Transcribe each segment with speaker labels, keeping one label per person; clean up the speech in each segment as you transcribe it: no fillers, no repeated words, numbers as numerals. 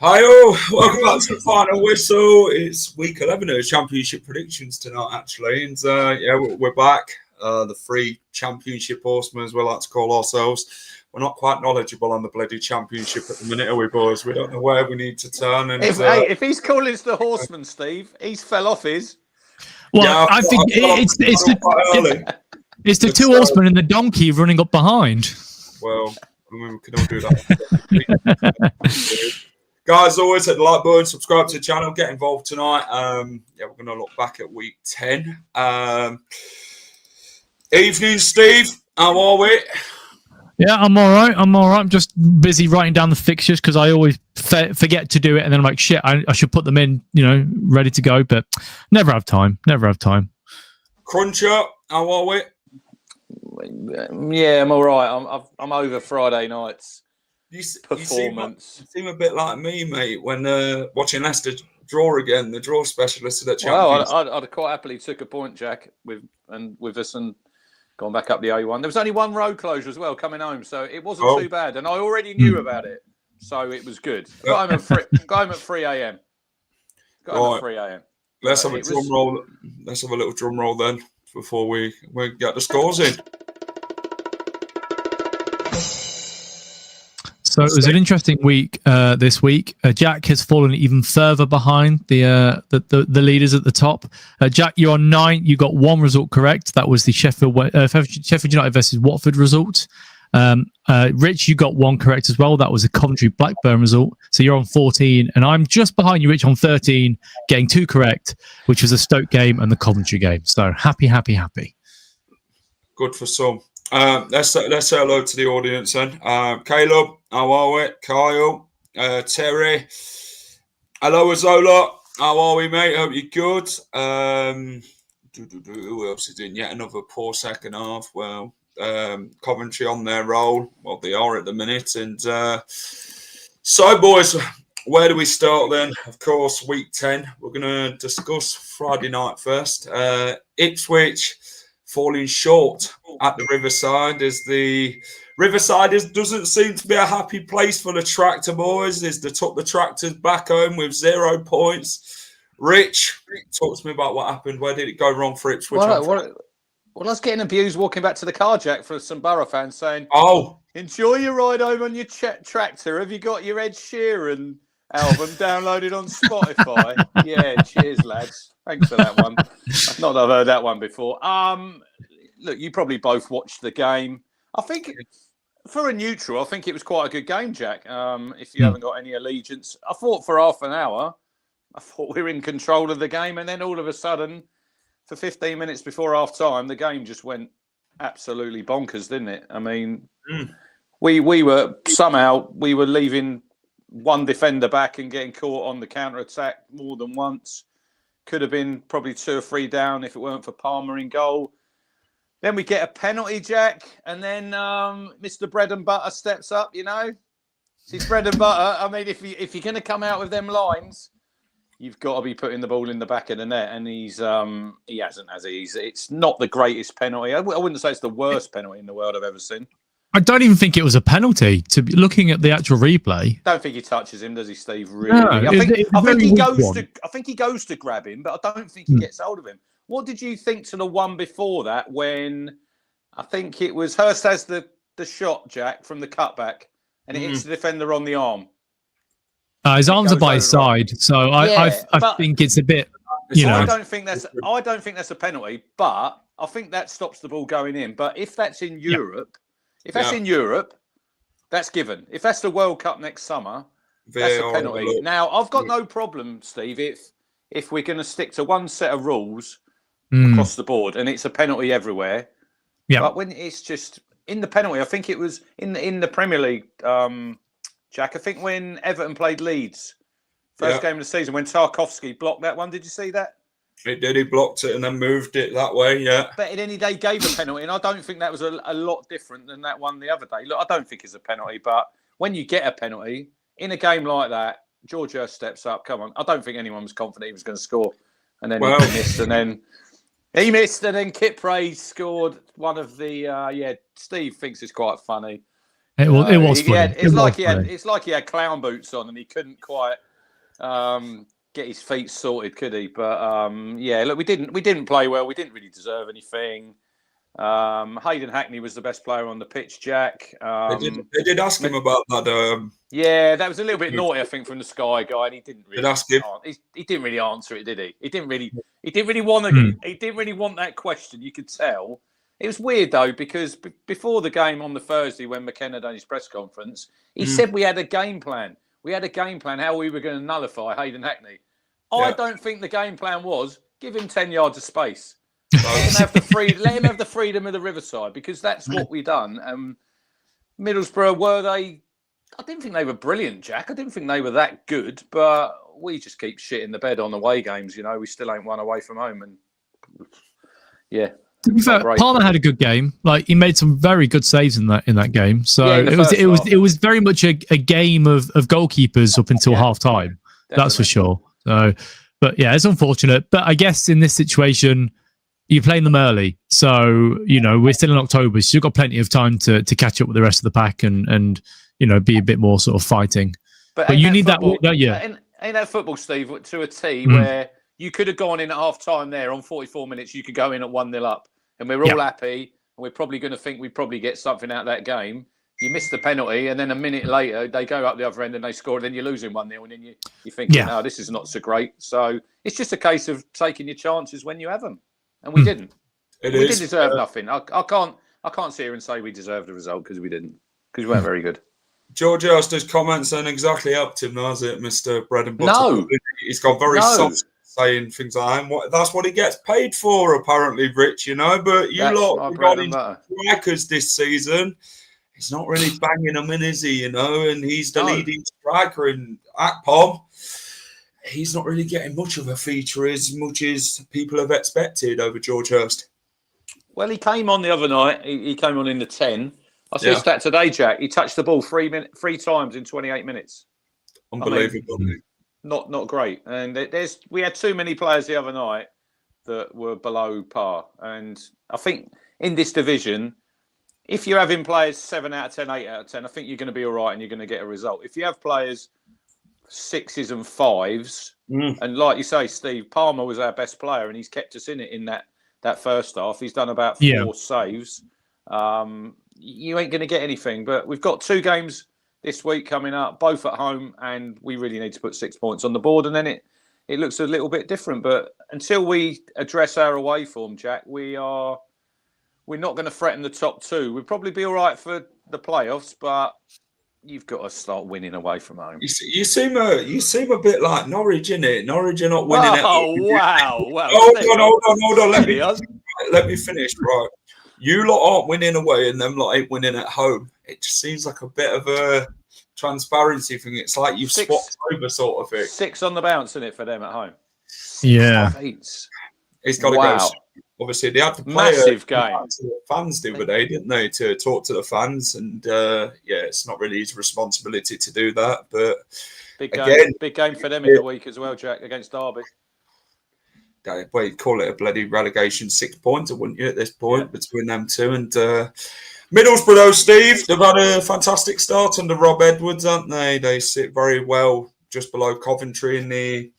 Speaker 1: Hi all, welcome back to the final whistle. It's week 11 of Championship predictions tonight, actually. And we're back. The free Championship horsemen, as we like to call ourselves. We're not quite knowledgeable on the bloody Championship at the minute, are we, boys? We don't know where we need to turn. And
Speaker 2: if he's calling us the horseman, Steve, he's fell off his.
Speaker 3: Well, yeah, I think it's the two horsemen and the donkey running up behind.
Speaker 1: Well, I mean, we can all do that. Guys, always hit the like button, subscribe to the channel, get involved tonight. We're going to look back at week 10. Evening, Steve. How are we?
Speaker 3: Yeah, I'm all right. I'm just busy writing down the fixtures because I always forget to do it. And then I'm like, shit, I should put them in, ready to go. But never have time.
Speaker 1: Cruncher, how are we?
Speaker 2: Yeah, I'm all right. I'm over Friday nights. Performance.
Speaker 1: You seem a bit like me, mate, when watching Leicester draw again, the draw specialist of the Champions.
Speaker 2: Well, I'd quite happily took a point, Jack, with us and gone back up the A1. There was only one road closure as well coming home, so it wasn't too bad. And I already knew about it, so it was good. Got home at 3 a.m.
Speaker 1: Let's have a drum roll. Let's have a little drum roll then before we get the scores in.
Speaker 3: So it was an interesting week this week. Jack has fallen even further behind the leaders at the top. Jack, you're on 9. You got one result correct. That was the Sheffield United versus Watford result. Rich, you got one correct as well. That was a Coventry Blackburn result. So you're on 14, and I'm just behind you, Rich, on 13, getting 2 correct, which was the Stoke game and the Coventry game. So happy.
Speaker 1: Good for some. Let's say hello to the audience then. Caleb, how are we? Kyle, Terry, hello Azola, how are we, mate? Hope you're good. Who else is in? Yet another poor second half. Well, Coventry on their roll. Well, they are at the minute. And so, boys, where do we start then? Of course, week 10. We're going to discuss Friday night first. Ipswich falling short at the Riverside doesn't seem to be a happy place for the tractor boys. They took the tractors back home with 0 points. Rich, talk to me about what happened. Where did it go wrong for Ipswich?
Speaker 2: Well, I was getting abused walking back to the car, Jack, for some Boro fans saying, enjoy your ride home on your tractor. Have you got your Ed Sheeran album downloaded on Spotify? Yeah, cheers, lads. Thanks for that one. Not that I've heard that one before. Look, you probably both watched the game. I think for a neutral, I think it was quite a good game, Jack. If you haven't got any allegiance, I thought for half an hour, I thought we were in control of the game, and then all of a sudden, for 15 minutes before half time, the game just went absolutely bonkers, didn't it? I mean, we were leaving one defender back and getting caught on the counter attack more than once. Could have been probably 2 or 3 down if it weren't for Palmer in goal. Then we get a penalty, Jack, and then Mr. Bread and Butter steps up. He's bread and butter. I mean, if you're going to come out with them lines, you've got to be putting the ball in the back of the net, and he hasn't, has he? It's not the greatest penalty. I wouldn't say it's the worst penalty in the world I've ever seen.
Speaker 3: I don't even think it was a penalty. To be looking at the actual replay,
Speaker 2: don't think he touches him, does he, Steve? Really? No, I think he goes to grab him, but I don't think he gets hold of him. What did you think to the one before that when I think it was Hurst has the shot, Jack, from the cutback, and it hits the defender on the arm?
Speaker 3: His arms are by his side, so I think it's a bit.
Speaker 2: I don't think that's a penalty, but I think that stops the ball going in. But if that's in Europe. If that's in Europe, that's given. If that's the World Cup next summer, that's a penalty. Now, I've got no problem, Steve, if we're going to stick to one set of rules across the board and it's a penalty everywhere. Yeah. But when it's in the penalty. I think it was in the Premier League, Jack. I think when Everton played Leeds, first game of the season, when Tarkowski blocked that one. Did you see that?
Speaker 1: It did. He blocked it and then moved it that way. Yeah.
Speaker 2: But then they gave a penalty, and I don't think that was a lot different than that one the other day. Look, I don't think it's a penalty, but when you get a penalty in a game like that, George Hurst steps up. Come on, I don't think anyone was confident he was going to score, and then he missed, and then Kit Praise scored one of the. Steve thinks it's quite funny.
Speaker 3: It was funny.
Speaker 2: It's like he had clown boots on, and he couldn't quite. Get his feet sorted, could he? But look, we didn't play well. We didn't really deserve anything. Hayden Hackney was the best player on the pitch, Jack.
Speaker 1: They did ask him about that.
Speaker 2: That was a little bit naughty, I think, from the Sky guy, and he didn't really
Speaker 1: ask him.
Speaker 2: He didn't really answer it, did he? He didn't really want to. He didn't really want that question. You could tell. It was weird though, because before the game on the Thursday, when McKenna done his press conference, he said we had a game plan. We had a game plan how we were going to nullify Hayden Hackney. I don't think the game plan was give him 10 yards of space. Let him have the freedom of the Riverside, because that's what we done. Middlesbrough, were they? I didn't think they were brilliant, Jack. I didn't think they were that good, but we just keep shit in the bed on away games. You know, we still ain't won away from home, and
Speaker 3: To be fair, Palmer had a good game. Like, he made some very good saves in that game. So it was very much a game of goalkeepers up until half time. That's for sure. So, but yeah, it's unfortunate. But I guess in this situation, you're playing them early. So, you know, we're still in October, so you've got plenty of time to catch up with the rest of the pack and you know, be a bit more sort of fighting. But you need that, don't you?
Speaker 2: Ain't that football, Steve, to a T where you could have gone in at half time there on 44 minutes, you could go in at 1-0 up. And we're all happy, and we're probably going to think we probably get something out of that game. You miss the penalty, and then a minute later, they go up the other end and they score, and then you're losing 1-0, and then you think, no, this is not so great. So it's just a case of taking your chances when you have them. And we didn't. We didn't deserve nothing. I can't sit here and say we deserved the result, because we didn't. Because we weren't very good.
Speaker 1: George Hurst's comments ain't exactly helped him, has it, Mr. Bread and Butter?
Speaker 2: No.
Speaker 1: He's got very soft saying things like that's what he gets paid for, apparently, Rich, you know. But you lot regarding strikers this season, he's not really banging them in, is he? You know, and he's the leading striker in Akpom. He's not really getting much of a feature as much as people have expected over George Hurst.
Speaker 2: Well, he came on the other night. He came on in the 10. I saw a stat today, Jack. He touched the ball 3 times in 28 minutes.
Speaker 1: Unbelievable.
Speaker 2: I mean, not great. And we had too many players the other night that were below par. And I think in this division, if you're having players 7 out of 10, 8 out of 10, I think you're going to be all right and you're going to get a result. If you have players 6s and 5s, and like you say, Steve, Palmer was our best player and he's kept us in it in that first half. He's done about 4 saves. You ain't going to get anything. But we've got 2 games this week coming up, both at home, and we really need to put 6 points on the board, and then it looks a little bit different. But until we address our away form, Jack, we're not going to threaten the top 2. We'll probably be all right for the playoffs, but you've got to start winning away from home.
Speaker 1: You seem a bit like Norwich, innit? Norwich are not winning.
Speaker 2: Wow!
Speaker 1: Hold on. Let me finish. Right, you lot aren't winning away, and them lot ain't winning at home. It just seems like a bit of a transparency thing. It's like you've swapped over, sort of thing.
Speaker 2: 6 on the bounce, isn't it, for them at home?
Speaker 3: Yeah,
Speaker 1: it's got to go. Obviously, they had to play
Speaker 2: massive game
Speaker 1: to the fans the other day, didn't they? To talk to the fans, and it's not really his responsibility to do that. But
Speaker 2: big game for them in the week as well, Jack, against Derby.
Speaker 1: Well, you'd call it a bloody relegation 6 pointer, wouldn't you, at this point, between them two? And Middlesbrough, though, Steve, they've had a fantastic start under Rob Edwards, haven't they? They sit very well just below Coventry in the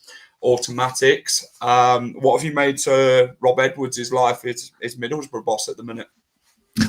Speaker 1: automatics. What have you made to Rob Edwards' life as Middlesbrough boss at the minute?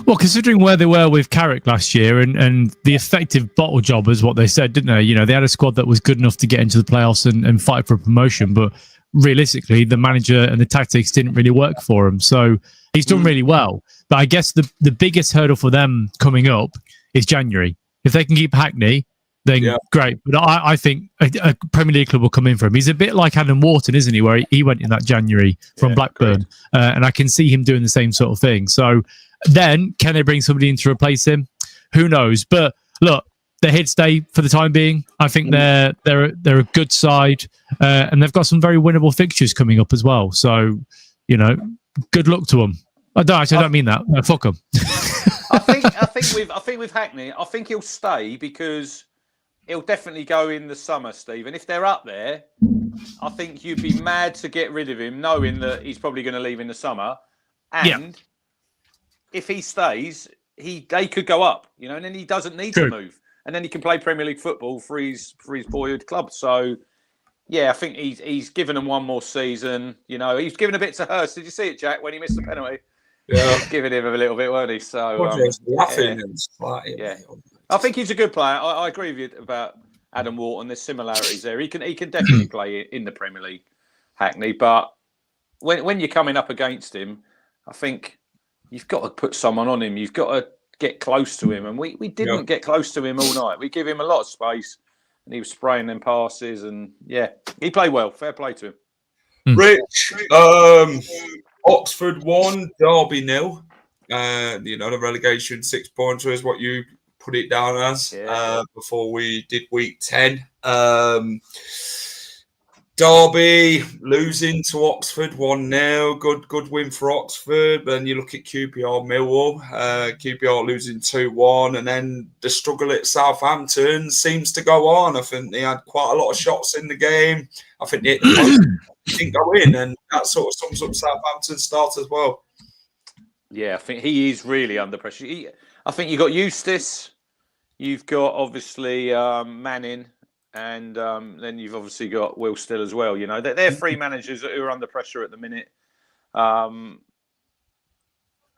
Speaker 3: Well, considering where they were with Carrick last year and the effective bottle job is what they said, didn't they? You know, they had a squad that was good enough to get into the playoffs and fight for promotion, but realistically, the manager and the tactics didn't really work for him. So he's done really well. But I guess the biggest hurdle for them coming up is January. If they can keep Hackney, then great. But I think a Premier League club will come in for him. He's a bit like Adam Wharton, isn't he, where he went in that January from Blackburn. And I can see him doing the same sort of thing. So Then can they bring somebody in to replace him? Who knows? But look, they're here to stay for the time being. I think they're a good side, and they've got some very winnable fixtures coming up as well. So, good luck to them. I don't mean that. No, fuck them.
Speaker 2: I think with Hackney, I think he'll stay because he'll definitely go in the summer, Steve. And if they're up there, I think you'd be mad to get rid of him, knowing that he's probably going to leave in the summer. And if he stays, they could go up, and then he doesn't need to move. And then he can play Premier League football for his boyhood club. So, I think he's given them one more season. He's given a bit to Hurst. Did you see it, Jack, when he missed the penalty? Yeah. Giving him a little bit, weren't he? So,
Speaker 1: laughing
Speaker 2: I think he's a good player. I agree with you about Adam Wharton. There's similarities there. He can definitely play in the Premier League, Hackney. But when you're coming up against him, I think you've got to put someone on him. You've got to get close to him, and we didn't get close to him all night. We give him a lot of space, and he was spraying them passes, and he played well. Fair play to him.
Speaker 1: Rich, Oxford 1, Derby 0. The relegation 6 points is what you put it down as before we did week 10. Derby losing to Oxford 1-0. Good win for Oxford. Then you look at QPR Millwall. QPR losing 2-1. And then the struggle at Southampton seems to go on. I think they had quite a lot of shots in the game. I think they didn't go in. And that sort of sums up Southampton's start as well.
Speaker 2: Yeah, I think he is really under pressure. I think you've got Eustace. You've got, obviously, Manning. And then you've obviously got Will Still as well. They're three managers who are under pressure at the minute.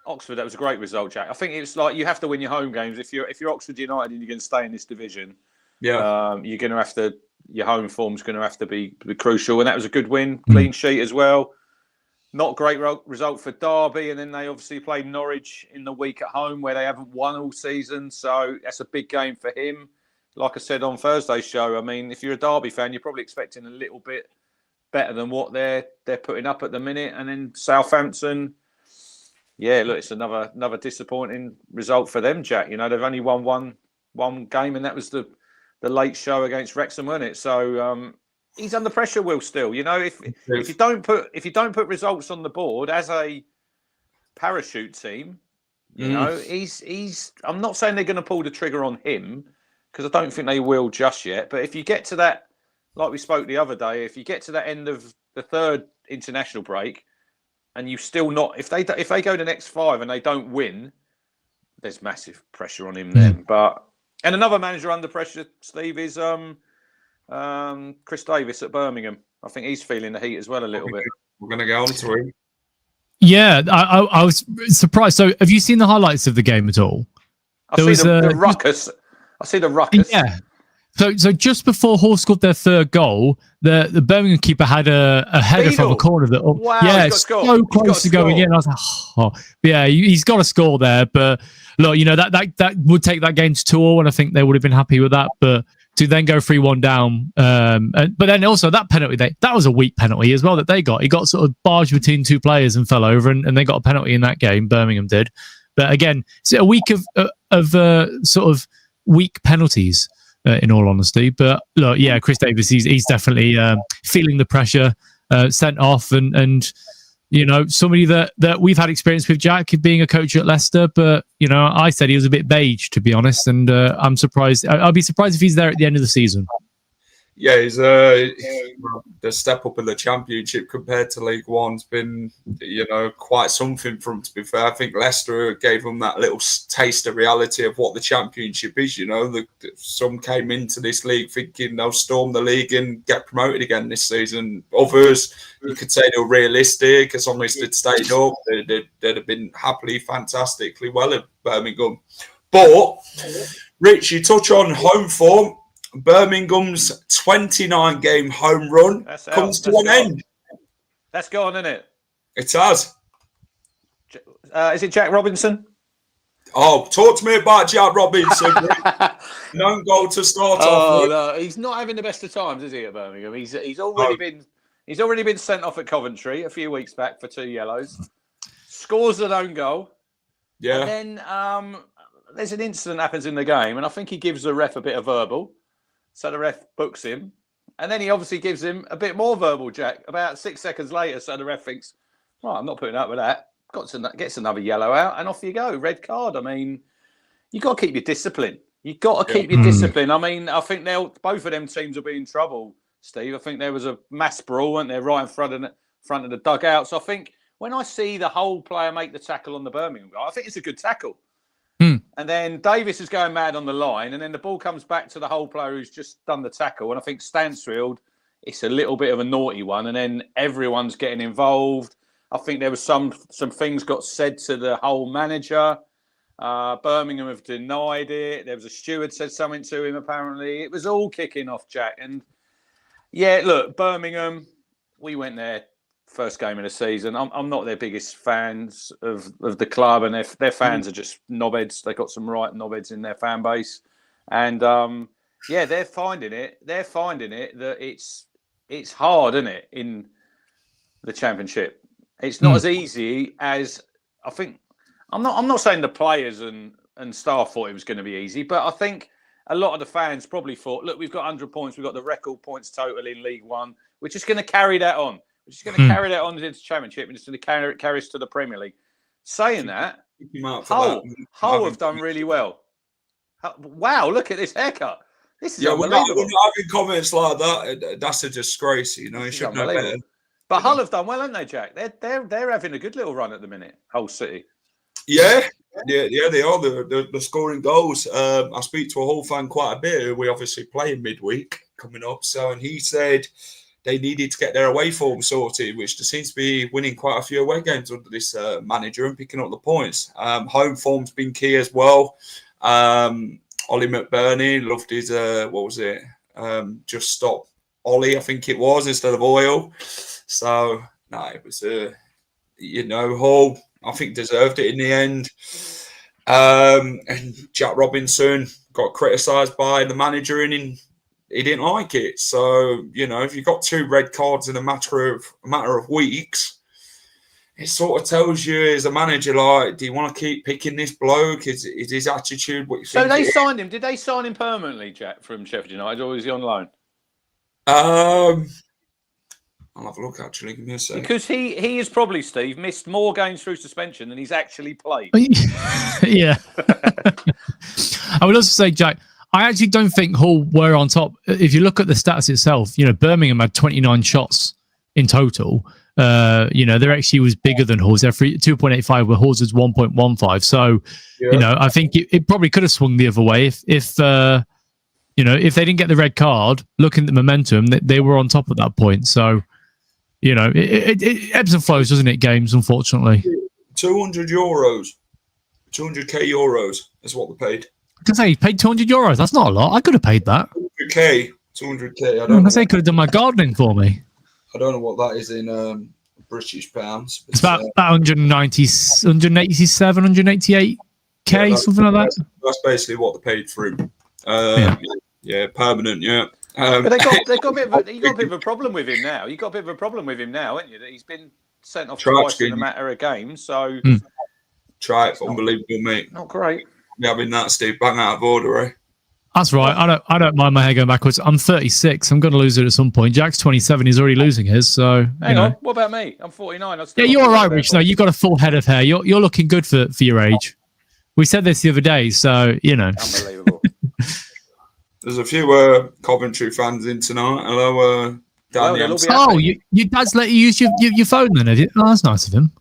Speaker 2: Oxford, that was a great result, Jack. I think it's like you have to win your home games. If you're Oxford United and you're going to stay in this division, you're going to have to. Your home form's going to have to be crucial. And that was a good win, clean sheet as well. Not great result for Derby, and then they obviously played Norwich in the week at home where they haven't won all season. So that's a big game for him. Like I said on Thursday's show, I mean, if you're a Derby fan, you're probably expecting a little bit better than what they're putting up at the minute. And then Southampton, look, it's another disappointing result for them, Jack. They've only won one game, and that was the late show against Wrexham, wasn't it? So he's under pressure, Will Still. If you don't put results on the board as a parachute team, he's. I'm not saying they're going to pull the trigger on him, because I don't think they will just yet. But if you get to that, like we spoke the other day, if you get to that end of the third international break, and you still not, if they go the next 5 and they don't win, there's massive pressure on him then. And another manager under pressure, Steve, is Chris Davis at Birmingham. I think he's feeling the heat as well a little bit.
Speaker 1: We're going to go on to him.
Speaker 3: Yeah, I was surprised. So, have you seen the highlights of the game at all?
Speaker 2: I see the ruckus. I see the ruckus.
Speaker 3: Yeah. So just before Hall scored their third goal, the Birmingham keeper had a header from a corner that, so close to going in. I was like, he's got to score there. But look, that would take that game to 2-2, and I think they would have been happy with that. But to then go 3-1 down, but then also that penalty, that was a weak penalty as well that they got. He got sort of barged between two players and fell over, and they got a penalty in that game. Birmingham did. But again, it's a week of sort of weak penalties, in all honesty. But look, Chris Davis, he's definitely feeling the pressure, sent off, and somebody that we've had experience with, Jack, being a coach at Leicester. But I said he was a bit beige, to be honest, and I'm surprised. I'll be surprised if he's there at the end of the season.
Speaker 1: Yeah, he's the step up in the Championship compared to League One's been, quite something for him, to be fair. I think Leicester gave him that little taste of reality of what the Championship is. Some came into this league thinking they'll storm the league and get promoted again this season. Others, you could say they were realistic. As long as they'd stayed up, they'd have been happily, fantastically well at Birmingham. But, Rich, you touch on home form. Birmingham's 29-game home run comes to an end.
Speaker 2: That's gone, isn't it?
Speaker 1: It has.
Speaker 2: Is it Jack Robinson?
Speaker 1: Oh, talk to me about Jack Robinson. No goal to start off with.
Speaker 2: No, he's not having the best of times, is he, at Birmingham? He's already been sent off at Coventry a few weeks back for 2 yellows. Scores an own goal.
Speaker 1: Yeah.
Speaker 2: And then there's an incident happens in the game, and I think he gives the ref a bit of verbal. So the ref books him. And then he obviously gives him a bit more verbal, Jack, about 6 seconds later. So the ref thinks, right, I'm not putting up with that. Gets another yellow out, and off you go. Red card. I mean, you've got to keep your discipline. You've got to keep your discipline. I mean, I think both of them teams will be in trouble, Steve. I think there was a mass brawl, weren't there, right in front of the dugout. So I think when I see the whole player make the tackle on the Birmingham guy, I think it's a good tackle. And then Davis is going mad on the line, and then the ball comes back to the whole player who's just done the tackle. And I think Stansfield, it's a little bit of a naughty one, and then everyone's getting involved. I think there was some things got said to the whole manager. Birmingham have denied it. There was a steward said something to him, apparently. It was all kicking off, Jack. And yeah, look, Birmingham, we went there first game of the season. I'm not their biggest fans of the club, and their fans are just knobheads. They've got some right knobheads in their fan base. And they're finding it. They're finding it that it's hard, isn't it, in the Championship? It's not as easy as I think. I'm not saying the players and staff thought it was going to be easy, but I think a lot of the fans probably thought, look, we've got 100 points. We've got the record points total in League One. We're just going to carry that on. We're just going to carry that on to the Championship and just going to carry us to the Premier League. Saying that, Hull have done really well. Wow, look at this haircut. This is unbelievable.
Speaker 1: We're not having comments like that. That's a disgrace, you know. You should know better.
Speaker 2: But Hull have done well, haven't they, Jack? They're having a good little run at the minute. Hull City.
Speaker 1: Yeah, they are. They're scoring goals. I speak to a Hull fan quite a bit. We obviously play in midweek coming up, and he said they needed to get their away form sorted, which there seems to be winning quite a few away games under this manager and picking up the points. Home form's been key as well. Ollie McBurney loved his just stop Ollie, I think it was, instead of oil. So no, it was Hull, I think, deserved it in the end. And Jack Robinson got criticised by the manager and he didn't like it. So, if you've got 2 red cards in a matter of weeks, it sort of tells you as a manager, like, do you want to keep picking this bloke? Is his attitude what you think?
Speaker 2: So they signed him. Did they sign him permanently, Jack, from Sheffield United, or is he on loan?
Speaker 1: I'll have a look, actually. Give me a second.
Speaker 2: Because he has probably, Steve, missed more games through suspension than he's actually played.
Speaker 3: Yeah. I would also say, Jack, I actually don't think Hull were on top. If you look at the stats itself, Birmingham had 29 shots in total. There actually was bigger than Hull's. They're 2.85, where Hull's is 1.15. So, I think it probably could have swung the other way if they didn't get the red card. Looking at the momentum, they were on top at that point. So, it ebbs and flows, doesn't it? Games, unfortunately.
Speaker 1: €200, 200k euros is what they paid.
Speaker 3: I can say he paid €200. That's not a lot. I could have paid that.
Speaker 1: 200k. I don't know.
Speaker 3: He could have done my gardening for me.
Speaker 1: I don't know what that is in British pounds.
Speaker 3: It's about 190, 187, 188k, something like that.
Speaker 1: That's basically what they paid for him. Permanent, yeah.
Speaker 2: But they got a bit of a problem with him now. You got a bit of a problem with him now, haven't you? That he's been sent off twice in a matter of games. So
Speaker 1: try it, unbelievable, mate.
Speaker 2: Not great.
Speaker 1: We're having that, Steve. Bang out of order, eh?
Speaker 3: That's right. I don't mind my hair going backwards. I'm 36. I'm going to lose it at some point. Jack's 27. He's already losing his. So
Speaker 2: hang on. What about me? I'm 49.
Speaker 3: Yeah, you're all right, Rich. No, you've got a full head of hair. You're looking good for your age. We said this the other day, so
Speaker 2: Unbelievable.
Speaker 1: There's a few Coventry fans in tonight. Hello, Daniel.
Speaker 3: Your dad's let you use your phone then, have you? Oh, that's nice of him.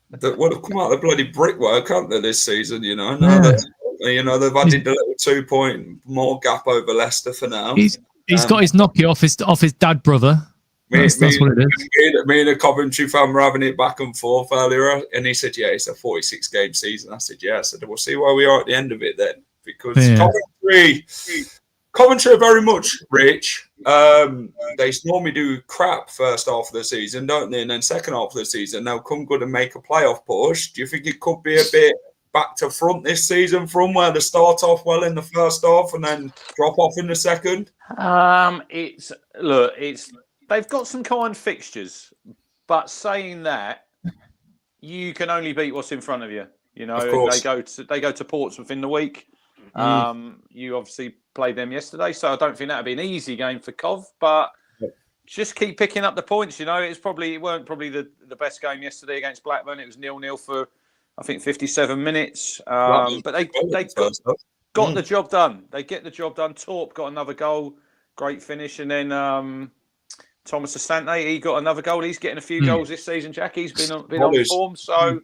Speaker 1: They would have come out of the bloody brickwork, haven't they, this season? They've added the little 2 point more gap over Leicester for now.
Speaker 3: He's got his Nokia off his dad brother. That's what it is.
Speaker 1: Me and a Coventry fan were having it back and forth earlier, and he said, "Yeah, it's a 46 game season." I said, "Yeah." I said, "We'll see where we are at the end of it then." Because Coventry are very much rich. They normally do crap first half of the season, don't they? And then second half of the season, they'll come good and make a playoff push. Do you think it could be a bit back to front this season from where they start off well in the first half and then drop off in the second?
Speaker 2: They've got some kind fixtures, but saying that, you can only beat what's in front of you. You know,
Speaker 1: Of course.
Speaker 2: they go to Portsmouth in the week. You obviously played them yesterday, so I don't think that'd be an easy game for Cov, but just keep picking up the points. You know, it weren't probably the best game yesterday against Blackburn. It was 0-0 for I think 57 minutes. But they got the job done. They get the job done. Torp got another goal, great finish, and then Thomas Asante, he got another goal. He's getting a few goals this season. Jack, he's been on form, so.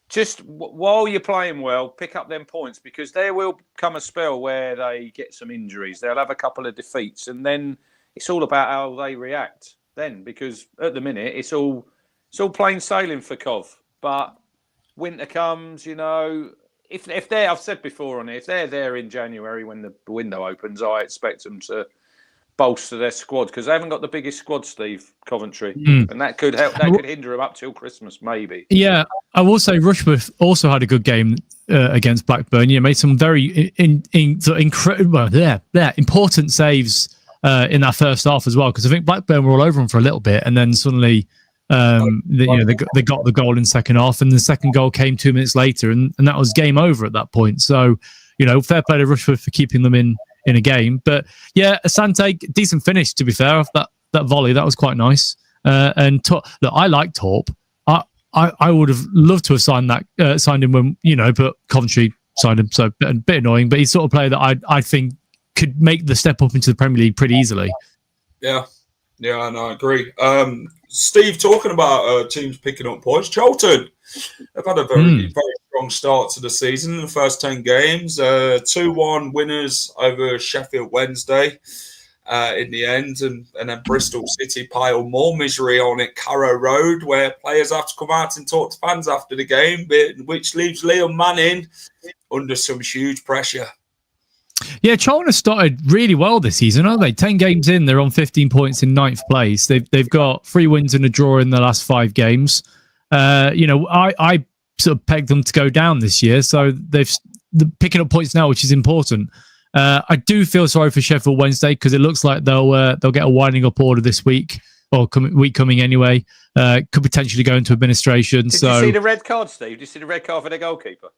Speaker 2: Just while you're playing well, pick up them points, because there will come a spell where they get some injuries. They'll have a couple of defeats, and then it's all about how they react then, because at the minute it's all plain sailing for Cov. But winter comes, you know, if they're, I've said before on it, if they're there in January when the window opens, I expect them to bolster their squad, because they haven't got the biggest squad, Steve, Coventry, and that could help. That could hinder them up till Christmas, maybe.
Speaker 3: Yeah, I will say Rushworth also had a good game against Blackburn. You know, made some very important saves in that first half as well, because I think Blackburn were all over them for a little bit, and then suddenly they got the goal in second half, and the second goal came 2 minutes later, and that was game over at that point. So, you know, fair play to Rushworth for keeping them in a game. But yeah, Asante, decent finish, to be fair, off that volley. That was quite nice. And look, I like Torp. I would have loved to have signed him when, you know, but Coventry signed him, so a bit annoying. But he's sort of player that I think could make the step up into the Premier League pretty easily. Yeah,
Speaker 1: and I agree. Steve, talking about teams picking up points, Charlton have had a very strong start to the season in the first 10 games. 2-1 winners over Sheffield Wednesday in the end, and then Bristol City pile more misery on at Carrow Road, where players have to come out and talk to fans after the game, which leaves Liam Manning under some huge pressure.
Speaker 3: Yeah, Charlton have started really well this season, aren't they? 10 games in, they're on 15 points in 9th place. They've got 3 wins and a draw in the last 5 games. You know, I sort of pegged them to go down this year, so they're picking up points now, which is important. I do feel sorry for Sheffield Wednesday, because it looks like they'll get a winding up order this week, or week coming anyway. Could potentially go into administration.
Speaker 2: Did you see the red card, Steve? Did you see the red card for their goalkeeper?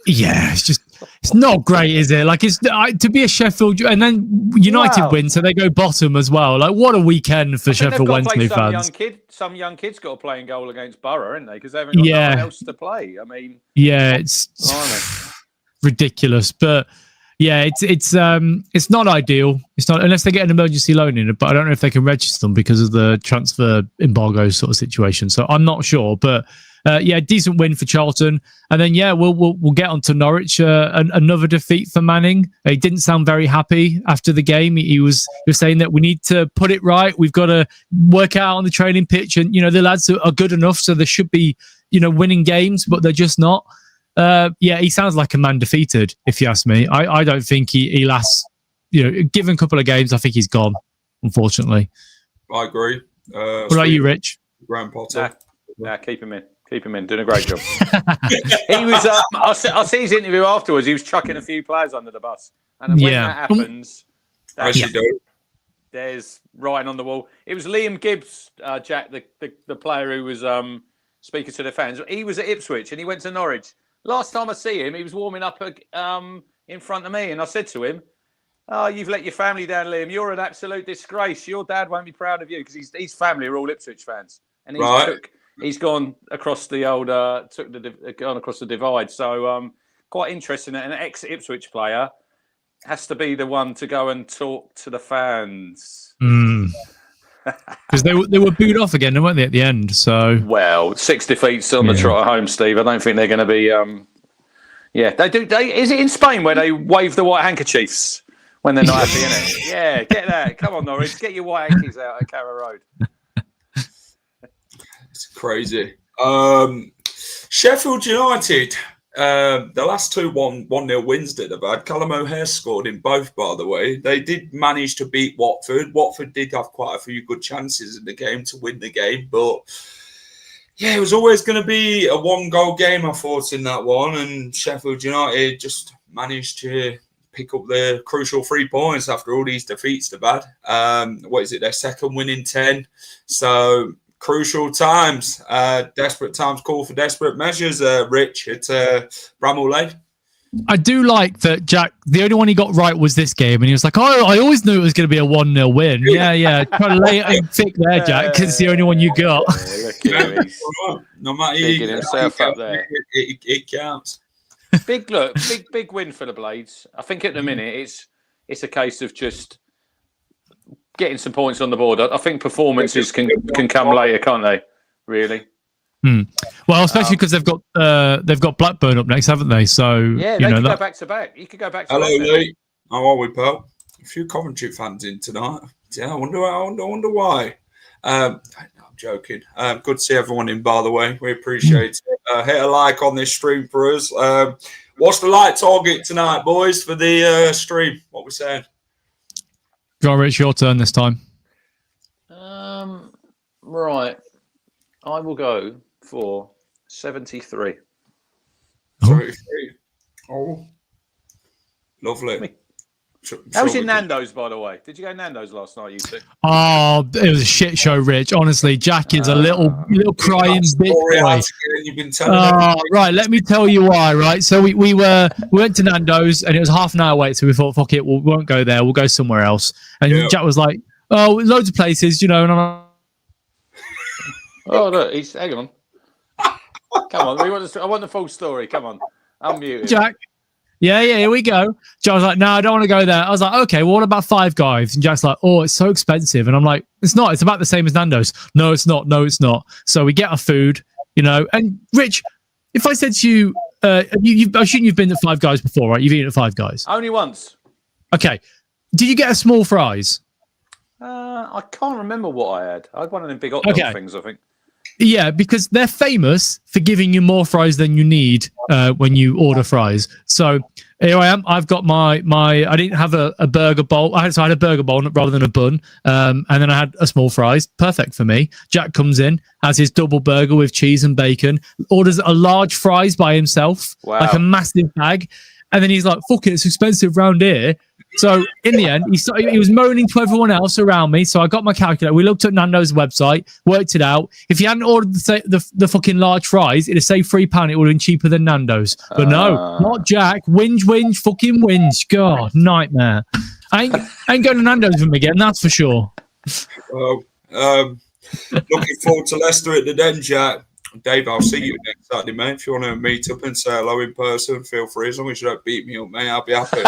Speaker 3: Yeah, it's not great, is it? Like, it's to be a Sheffield, and then United win, so they go bottom as well. Like, what a weekend for Sheffield Wednesday fans.
Speaker 2: Some young kids got to play in goal against Boro, haven't they? Because they haven't got no one else to play. I mean,
Speaker 3: it's ridiculous, but yeah, it's not ideal. It's not, unless they get an emergency loan in it, but I don't know if they can register them because of the transfer embargo sort of situation. So I'm not sure, but. Decent win for Charlton, and then we'll get on to Norwich. Another defeat for Manning. He didn't sound very happy after the game. He was saying that we need to put it right. We've got to work out on the training pitch, and you know the lads are good enough, so they should be winning games, but they're just not. He sounds like a man defeated, if you ask me. I don't think he lasts. Given a couple of games, I think he's gone. Unfortunately,
Speaker 1: I agree.
Speaker 3: What about you, Rich?
Speaker 1: Graham Potter.
Speaker 2: Nah, keep him in. Keep him in. Doing a great job. He was. I see his interview afterwards. He was chucking a few players under the bus, and when that happens, there's writing on the wall. It was Liam Gibbs, Jack, the player who was speaking to the fans. He was at Ipswich and he went to Norwich. Last time I see him, he was warming up in front of me, and I said to him, "Oh, you've let your family down, Liam. You're an absolute disgrace. Your dad won't be proud of you," because his family are all Ipswich fans, and he's gone across the old gone across the divide. So quite interesting. An ex-Ipswich player has to be the one to go and talk to the fans.
Speaker 3: Because they were booed off again, weren't they, at the end? So
Speaker 2: 6 defeats on the trot at home, Steve. I don't think they're going to be. They do. Is it in Spain where they wave the white handkerchiefs when they're not happy? Innit? Yeah, get that. Come on, Norwich, get your white hankies out at Carrow Road.
Speaker 1: It's crazy. Sheffield United, the last 2 1-0 wins that they've had. Callum O'Hare scored in both, by the way. They did manage to beat Watford. Watford did have quite a few good chances in the game to win the game, but yeah, it was always going to be a 1-goal game, I thought, in that one, and Sheffield United just managed to pick up the crucial 3 points after all these defeats they've had. Their second win in 10. So crucial times. Desperate times call for desperate measures, Rich, at Bramall Lane.
Speaker 3: I do like that Jack, the only one he got right was this game, and he was like, oh, I always knew it was going to be a 1-0 win. Yeah. Try to lay it in thick there, Jack, because it's the only one you got.
Speaker 1: No matter
Speaker 2: himself up there.
Speaker 1: It counts.
Speaker 2: Big win for the Blades. I think at the minute it's a case of just getting some points on the board. I think performances can come later, can't they? Really.
Speaker 3: Well, especially because they've got Blackburn up next, haven't they? So
Speaker 2: yeah, they could go back to back. You could go back to back.
Speaker 1: Hello, Lee. How are we, pal? A few Coventry fans in tonight. Yeah, I wonder why. I'm joking. Good to see everyone in, by the way. We appreciate it. Hit a like on this stream for us. What's the like target tonight, boys, for the stream? What we saying?
Speaker 3: Go on, Rich, your turn this time.
Speaker 2: Right. I will go for 73.
Speaker 1: 73. Oh, lovely.
Speaker 2: How was your Nando's, by the way? Did you go Nando's last night, you two?
Speaker 3: Oh, it was a shit show, Rich. Honestly, Jack is a little crying bit boy.
Speaker 1: You've been telling
Speaker 3: right, let me tell you why, right? So we went to Nando's, and it was half an hour wait, so we thought, fuck it, we won't go there, we'll go somewhere else. And Jack was like, oh, loads of places, and I'm like,
Speaker 2: oh, look, hang on. Come on, I want the full story. Come on, unmute
Speaker 3: Jack. Yeah, here we go. Jack was like, no, I don't want to go there. I was like, okay, well, what about Five Guys? And Jack's like, oh, it's so expensive. And I'm like, it's not. It's about the same as Nando's. No, it's not. So we get our food, And Rich, if I said to you, I assume you've been at Five Guys before, right? You've eaten at Five Guys.
Speaker 2: Only once.
Speaker 3: Okay. Did you get a small fries?
Speaker 2: I can't remember what I had. I had one of them big hot dog things, I think.
Speaker 3: Yeah, because they're famous for giving you more fries than you need when you order fries. So here I am. I've got my. I didn't have a burger bowl. I had a burger bowl rather than a bun, and then I had a small fries. Perfect for me. Jack comes in, has his double burger with cheese and bacon, orders a large fries by himself, like a massive bag, and then he's like, "Fuck it, it's expensive round here." So in the end, he was moaning to everyone else around me. So I got my calculator. We looked at Nando's website, worked it out. If he hadn't ordered the fucking large fries, it'd have saved £3. It would have been cheaper than Nando's. But no, not Jack. Whinge, fucking whinge. God, nightmare. I ain't going to Nando's with him again, that's for sure.
Speaker 1: Looking forward to Leicester at the Den, Jack. Dave, I'll see you next Saturday, mate. If you want to meet up and say hello in person, feel free. As long as you don't beat me up, mate, I'll be happy.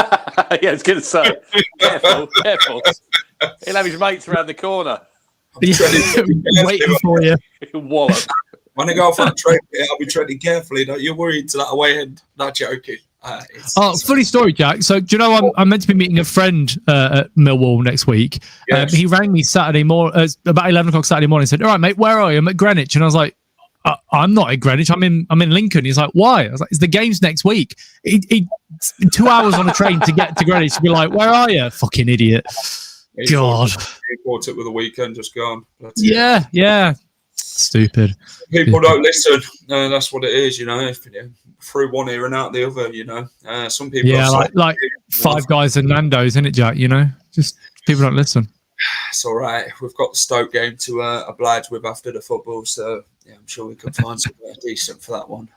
Speaker 2: Yeah, I was going to say. Careful. He'll have his mates around the corner.
Speaker 3: Waiting for you.
Speaker 2: Wallop.
Speaker 1: When I go for a trip, I'll be treading carefully. Don't you worry into that away end. Not joking.
Speaker 3: Funny story, Jack. So, do you know I'm meant to be meeting a friend at Millwall next week? Yes. He rang me Saturday morning, about 11 o'clock Saturday morning, and said, all right, mate, where are you? I'm at Greenwich. And I was like, I'm not at Greenwich. I'm in Lincoln. He's like, why? I was like, it's the game's next week. He 2 hours on a train to get to Greenwich. To be like, where are you? Fucking idiot. God.
Speaker 1: He caught it with the weekend just gone.
Speaker 3: Yeah. Stupid.
Speaker 1: People don't listen. That's what it is, through one ear and out the other, Some people.
Speaker 3: Yeah, like Five Guys and Nando's, isn't it, Jack? Just people don't listen.
Speaker 1: It's all right. We've got the Stoke game to oblige with after the football, so yeah, I'm sure we can find something decent for that one.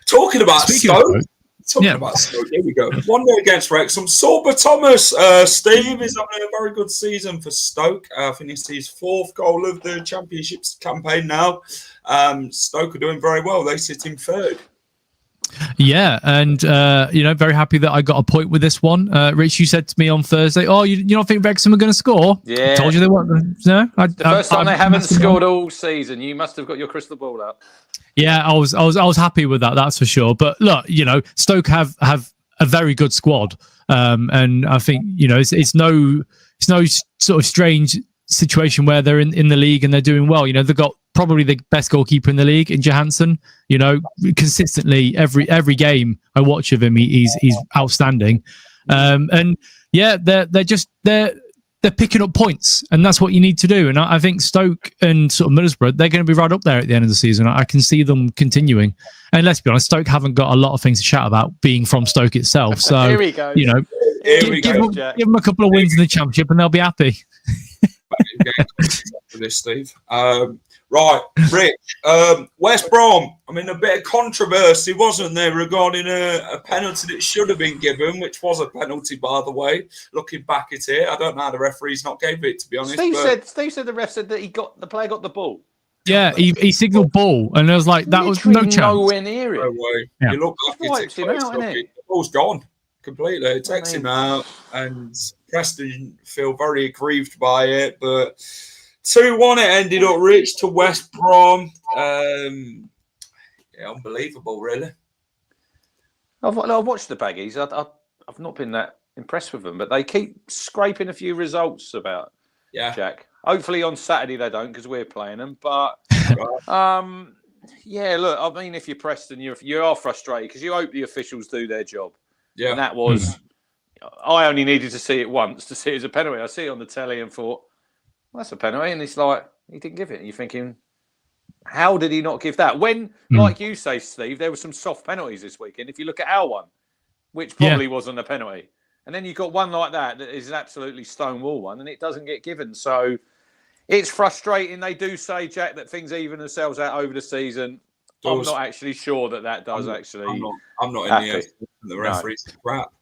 Speaker 1: Talking about Stoke, here we go. 1-0 against Wrexham. Sorba Thomas, Steve is having a very good season for Stoke. I think it's his fourth goal of the Championship campaign now. Stoke are doing very well. They sit in third.
Speaker 3: Yeah, and very happy that I got a point with this one. Rich, you said to me on Thursday, "Oh, you don't think Wrexham are going to score?"
Speaker 2: Yeah,
Speaker 3: I told you they weren't. No,
Speaker 2: the first time they haven't scored all season. You must have got your crystal ball out.
Speaker 3: Yeah, I was happy with that. That's for sure. But look, Stoke have a very good squad, and I think it's no sort of strange situation where they're in the league and they're doing well. They've got probably the best goalkeeper in the league in Johansson. Consistently every game I watch of him, he's outstanding. And yeah, they're picking up points, and that's what you need to do. And I think Stoke and sort of Middlesbrough, they're going to be right up there at the end of the season. I can see them continuing. And let's be honest, Stoke haven't got a lot of things to shout about being from Stoke itself. So
Speaker 2: here we go.
Speaker 3: Give them a couple of wins in the Championship, and they'll be happy.
Speaker 1: for this, Steve. Right, Rich. West Brom. I mean, a bit of controversy, wasn't there, regarding a penalty that should have been given, which was a penalty, by the way. Looking back at it, I don't know how the referee's not gave it, to be honest.
Speaker 2: Steve said the ref said that the player got the ball.
Speaker 3: Yeah, he signalled ball, and I was like, that was no chance.
Speaker 2: Nowhere near it.
Speaker 1: No way.
Speaker 3: Yeah.
Speaker 1: You look back at it, the ball's gone completely. It takes him out, and Preston feel very aggrieved by it, but 2-1 it ended up, Rich, to West Brom. Unbelievable, really.
Speaker 2: I've watched the Baggies. I've not been that impressed with them, but they keep scraping a few results about.
Speaker 1: Yeah,
Speaker 2: Jack. Hopefully on Saturday they don't, because we're playing them. But look, I mean, if you're Preston, you are frustrated because you hope the officials do their job.
Speaker 1: Yeah,
Speaker 2: and that was. I only needed to see it once to see it as a penalty. I see it on the telly and thought, well, that's a penalty, and it's like he didn't give it. And you're thinking, how did he not give that? When, like you say, Steve, there were some soft penalties this weekend. If you look at our one, which probably wasn't a penalty, and then you've got one like that is an absolutely stonewall one, and it doesn't get given. So it's frustrating. They do say, Jack, that things even themselves out over the season. I'm not actually sure that does actually.
Speaker 1: I'm not in the referee's crap.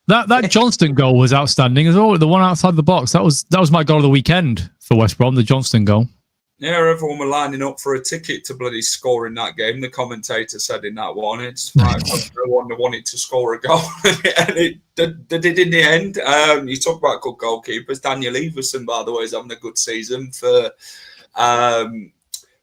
Speaker 3: That Johnston goal was outstanding as well. The one outside the box, that was my goal of the weekend for West Brom. The Johnston goal. Yeah,
Speaker 1: everyone were lining up for a ticket to bloody score in that game. The commentator said in that one, it's like no one wanted to score a goal, and it did in the end. You talk about good goalkeepers. Daniel Everson, by the way, is having a good season for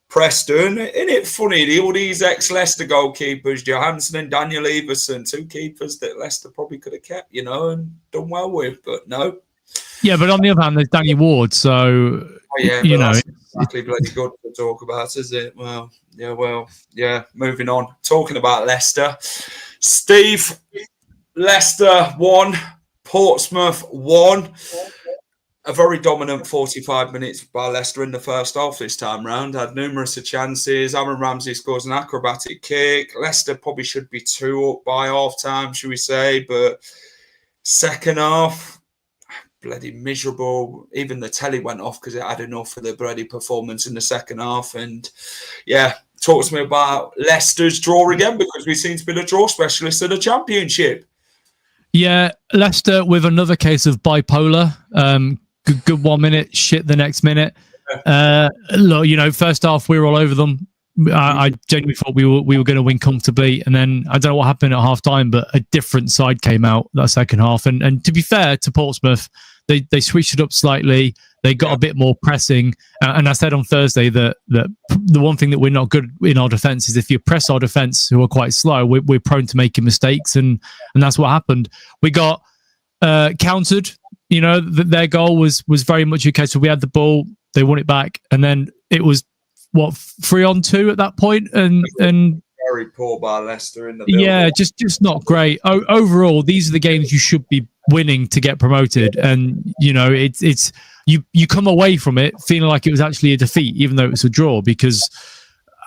Speaker 1: Preston. Isn't it funny? All these ex-Leicester goalkeepers, Johansson and Daniel Everson, two keepers that Leicester probably could have kept, and done well with, but no.
Speaker 3: Yeah, but on the other hand, there's Danny Ward, so
Speaker 1: that's exactly bloody good to talk about, is it? Moving on. Talking about Leicester, Steve. Leicester 1, Portsmouth 1. A very dominant 45 minutes by Leicester in the first half this time round. Had numerous chances. Aaron Ramsey scores an acrobatic kick. Leicester probably should be 2 up by half time, should we say? But second half, bloody miserable. Even the telly went off because it had enough of the bloody performance in the second half. And talk to me about Leicester's draw again, because we seem to be the draw specialists of the Championship.
Speaker 3: Yeah, Leicester with another case of bipolar. Good 1 minute, shit the next minute. Look, first half we were all over them. I genuinely thought we were going to win comfortably, and then I don't know what happened at half time, but a different side came out that second half. And to be fair to Portsmouth, they switched it up slightly. They got a bit more pressing, and I said on Thursday that the one thing that we're not good in our defence is if you press our defence, who are quite slow, we're prone to making mistakes, and that's what happened. We got countered. Their goal was very much a case of we had the ball, they won it back, and then it was 3-on-2 at that point, and
Speaker 1: very poor by Leicester in the build.
Speaker 3: Yeah, just not great. Overall, these are the games you should be winning to get promoted, and it's you come away from it feeling like it was actually a defeat, even though it was a draw, because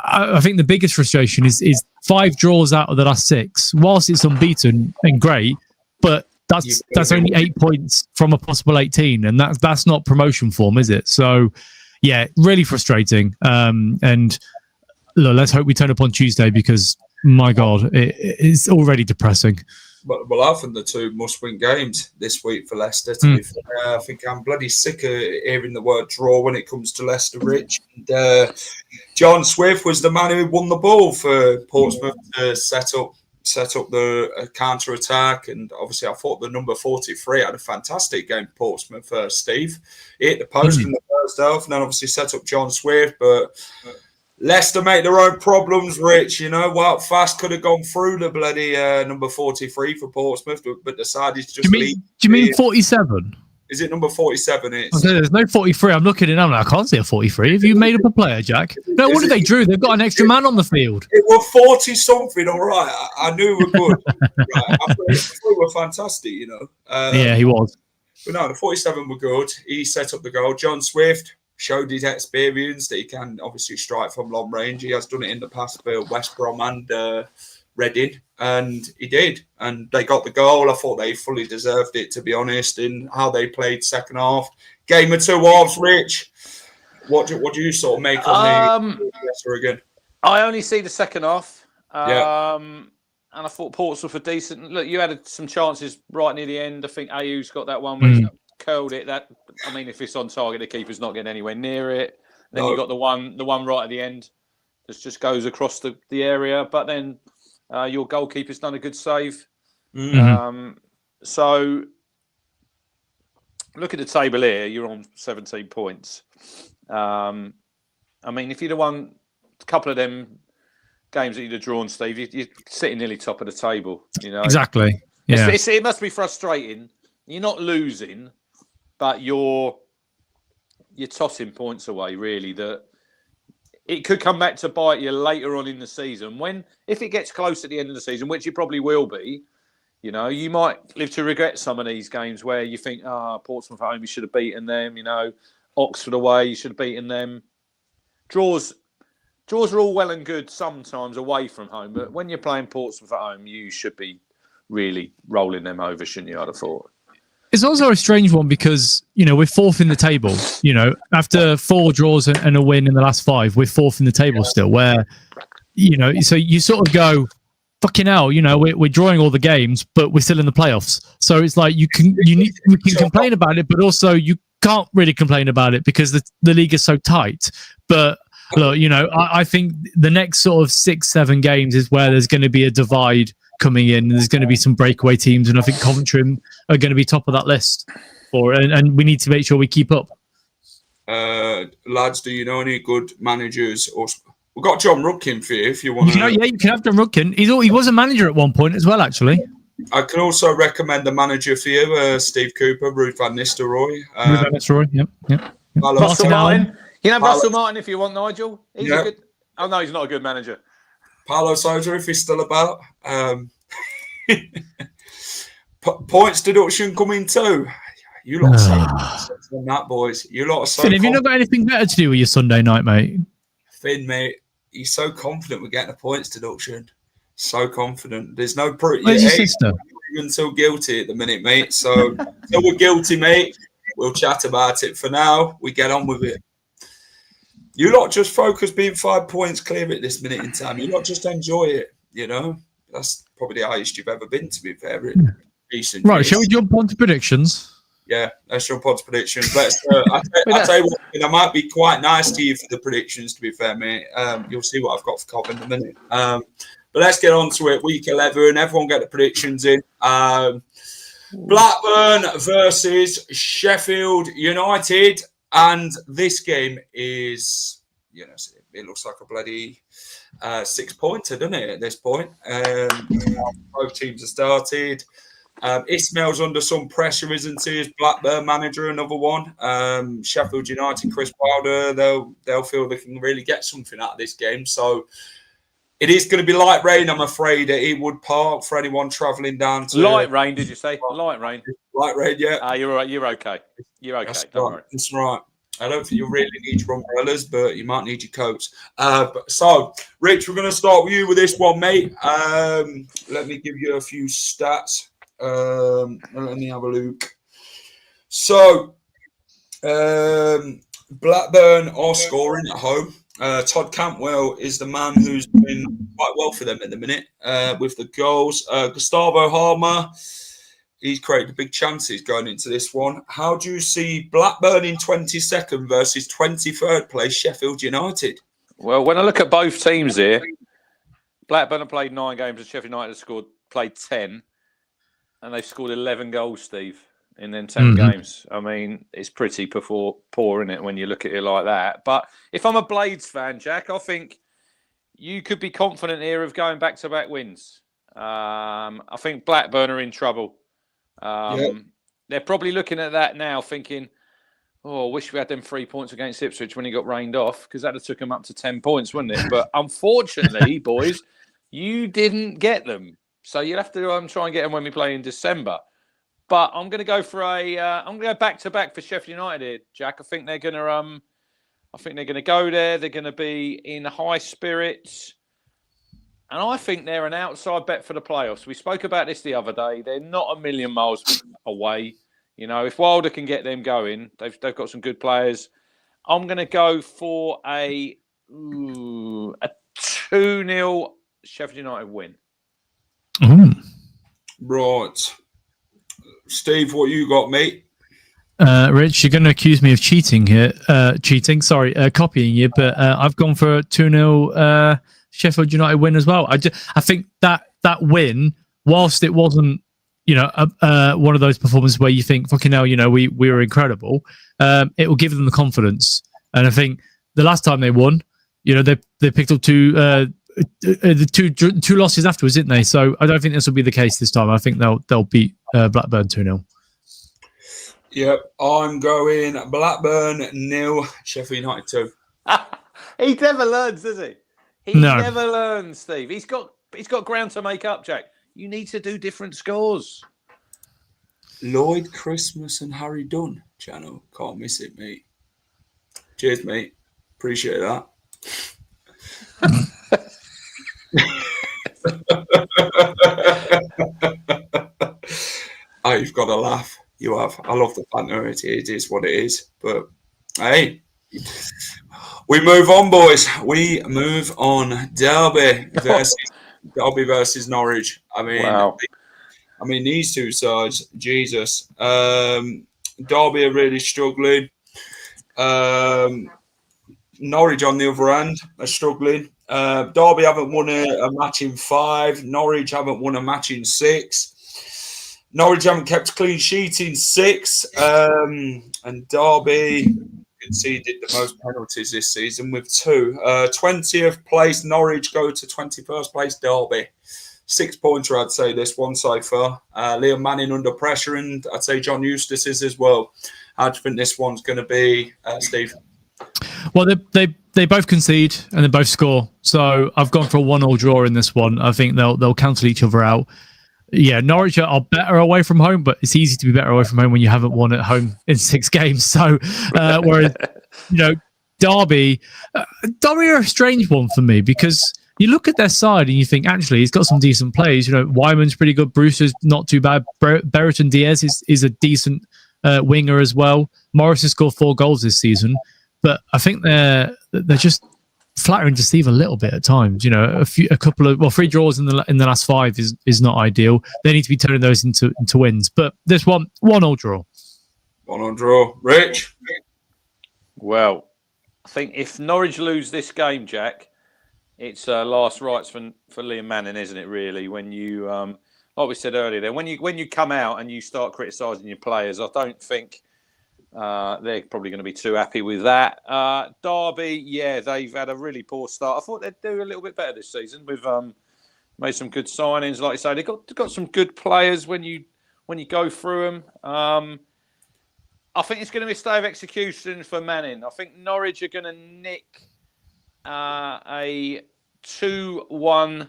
Speaker 3: I think the biggest frustration is 5 draws out of the last 6. Whilst it's unbeaten and great, but that's only 8 points from a possible 18, and that's not promotion form, is it? So, yeah, really frustrating. And look, let's hope we turn up on Tuesday, because my God, it's already depressing.
Speaker 1: Well, I think the 2 must-win games this week for Leicester. To be fair, I think I'm bloody sick of hearing the word draw when it comes to Leicester, Rich. And, John Swift was the man who won the ball for Portsmouth to set up the counter-attack, and obviously I thought the number 43 had a fantastic game for Portsmouth Steve. He hit the post in the first half, and then obviously set up John Swift, but Leicester make their own problems, Rich. Wout Fast could have gone through the bloody number 43 for Portsmouth, but decided to just leave.
Speaker 3: Do you mean 47?
Speaker 1: Is it number 47?
Speaker 3: There's no 43. I'm looking at it. I'm like, I can't see a 43. Have you made up a player, Jack? No wonder they drew. They've got an extra man on the field.
Speaker 1: It were 40-something, all right. I knew we were good. Right. I thought we were fantastic,
Speaker 3: Yeah, he was.
Speaker 1: But no, the 47 were good. He set up the goal. John Swift showed his experience that he can obviously strike from long range. He has done it in the past for West Brom and Reading, and he did. And they got the goal. I thought they fully deserved it, to be honest, in how they played second half. Game of 2 halves, Rich. What do you sort of make on the Leicester again?
Speaker 2: I only see the second half.
Speaker 1: Yeah.
Speaker 2: And I thought Portsmouth were decent. Look, you had some chances right near the end. I think Ayew's got that one where he curled it. If it's on target, the keeper's not getting anywhere near it. Then you got the one right at the end that just goes across the area. But then your goalkeeper's done a good save. So look at the table here. You're on 17 points. If you'd have won a couple of them games that you'd have drawn, Steve, you're sitting nearly top of the table.
Speaker 3: Exactly. Yeah.
Speaker 2: It must be frustrating. You're not losing, but you're tossing points away. Really, that it could come back to bite you later on in the season. If it gets close at the end of the season, which it probably will be, you might live to regret some of these games where you think, Portsmouth at home, you should have beaten them. Oxford away, you should have beaten them. Draws are all well and good sometimes away from home, but when you're playing Portsmouth at home, you should be really rolling them over, shouldn't you? I'd have thought.
Speaker 3: It's also a strange one because, we're fourth in the table. After 4 draws and a win in the last 5, we're fourth in the table still, where, so you sort of go, fucking hell, we're drawing all the games, but we're still in the playoffs. So it's like you can complain about it, but also you can't really complain about it because the league is so tight. But look, I think the next sort of 6-7 games is where there's going to be a divide coming in. There's going to be some breakaway teams, and I think Coventry are going to be top of that list and we need to make sure we keep up.
Speaker 1: Lads, do you know any good managers? We've got John Rudkin for you if you want to.
Speaker 3: Yeah, you can have John Rudkin. He was a manager at one point as well, actually.
Speaker 1: I can also recommend the manager for you, Steve Cooper, Ruud van Nistelrooy.
Speaker 3: Ruud van Nistelrooy, yep.
Speaker 2: Russell Martin. You can have Russell Martin if you want, Nigel. He's a good. Oh no, he's not a good manager.
Speaker 1: Paulo Sousa, if he's still about. Points deduction coming too. You lot are so on that, boys. You lot are so.
Speaker 3: Finn, have you not got anything better to do with your Sunday night, mate?
Speaker 1: Finn, mate, he's so confident we're getting a points deduction. So confident. There's no proof.
Speaker 3: Where's your sister?
Speaker 1: You're still guilty at the minute, mate. So until we're guilty, mate, we'll chat about it. For now, we get on with it. You lot just focus being 5 points clear at this minute in time. You lot just enjoy it, That's probably the highest you've ever been, to be fair. Recent
Speaker 3: right,
Speaker 1: years.
Speaker 3: shall we jump on to predictions?
Speaker 1: Yeah, let's jump on to predictions. I'll tell you what, I might be quite nice to you for the predictions, to be fair, mate. You'll see what I've got for Cov in a minute. But let's get on to it. Week 11, everyone get the predictions in. Blackburn versus Sheffield United. And this game is, it looks like a bloody 6-pointer, doesn't it, at this point? Both teams have started. Ismail's under some pressure, isn't he? As Blackburn manager, another one. Sheffield United, Chris Wilder, they'll feel they can really get something out of this game. So it is going to be light rain, I'm afraid, at Ewood Park for anyone travelling down to...
Speaker 2: Light rain, did you say? Light rain.
Speaker 1: Light rain, yeah.
Speaker 2: You're right. You're okay. You're okay. Don't worry.
Speaker 1: That's right. I don't think you really need your umbrellas, but you might need your coats. So, Rich, we're going to start with you with this one, mate. Let me give you a few stats. Let me have a look. So, Blackburn are scoring at home. Todd Cantwell is the man who's doing quite well for them at the minute with the goals. Gustavo Harmer, he's created big chances going into this one. How do you see Blackburn in 22nd versus 23rd place Sheffield United?
Speaker 2: Well, when I look at both teams here, Blackburn have played 9 games and Sheffield United have played 10. And they've scored 11 goals, Steve, in them 10 games. I mean, it's pretty poor, isn't it, when you look at it like that? But if I'm a Blades fan, Jack, I think you could be confident here of going back-to-back wins. I think Blackburn are in trouble. They're probably looking at that now thinking, I wish we had them 3 points against Ipswich when he got rained off, because that would have took them up to 10 points, wouldn't it? But unfortunately, boys, you didn't get them. So you'll have to try and get them when we play in December. But I'm going to go for I'm going to go back-to-back for Sheffield United here, Jack. I think they're going to go there. They're going to be in high spirits. And I think they're an outside bet for the playoffs. We spoke about this the other day. They're not a million miles away. If Wilder can get them going, they've got some good players. I'm going to go for a 2-0 Sheffield United win.
Speaker 1: Right. Steve, what you got, mate?
Speaker 3: Rich, you're going to accuse me of cheating here. Copying you, but I've gone for a 2-0 Sheffield United win as well. I think that win, whilst it wasn't, one of those performances where you think, fucking hell, we were incredible, it will give them the confidence. And I think the last time they won, they picked up the two losses afterwards, didn't they? So I don't think this will be the case this time. I think they'll beat Blackburn 2-0.
Speaker 1: Yep, I'm going Blackburn 0, Sheffield United 2.
Speaker 2: He never learns, does he? He never learns, Steve. He's got ground to make up, Jack. You need to do different scores.
Speaker 1: Lloyd Christmas and Harry Dunn channel. Can't miss it, mate. Cheers, mate. Appreciate that. Oh, you've got to laugh. You have. I love the banter. It is what it is. But hey, we move on, boys. We move on. Derby versus Norwich.
Speaker 2: Wow.
Speaker 1: These two sides, Jesus. Derby are really struggling. Norwich, on the other hand, are struggling. Derby haven't won a match in 5. Norwich haven't won a match in 6. Norwich haven't kept a clean sheet in 6. And Derby conceded the most penalties this season with 2. 20th place Norwich go to 21st place Derby. 6-pointer, I'd say, this one so far. Liam Manning under pressure, and I'd say John Eustace is as well. How do you think this one's going to be, Steve?
Speaker 3: Well, they both concede and they both score. So I've gone for a 1-1 draw in this one. I think they'll cancel each other out. Yeah, Norwich are better away from home, but it's easy to be better away from home when you haven't won at home in 6 games. So, whereas, Derby are a strange one for me because you look at their side and you think, actually, he's got some decent players. Wyman's pretty good. Brewster's not too bad. Brereton Diaz is a decent winger as well. Morris has scored 4 goals this season, but I think they're just flattering to Steve a little bit at times. 3 draws in the last 5 is not ideal. They need to be turning those into wins. But this 1-1 draw.
Speaker 1: 1-1 draw. Rich?
Speaker 2: Well, I think if Norwich lose this game, Jack, it's last rites for Liam Manning, isn't it? Really, when you like we said earlier, when you come out and you start criticising your players, I don't think they're probably going to be too happy with that. Derby, yeah, they've had a really poor start. I thought they'd do a little bit better this season. We've made some good signings, like you say. They've got some good players when you go through them. I think it's going to be a stay of execution for Manning. I think Norwich are going to nick a 2-1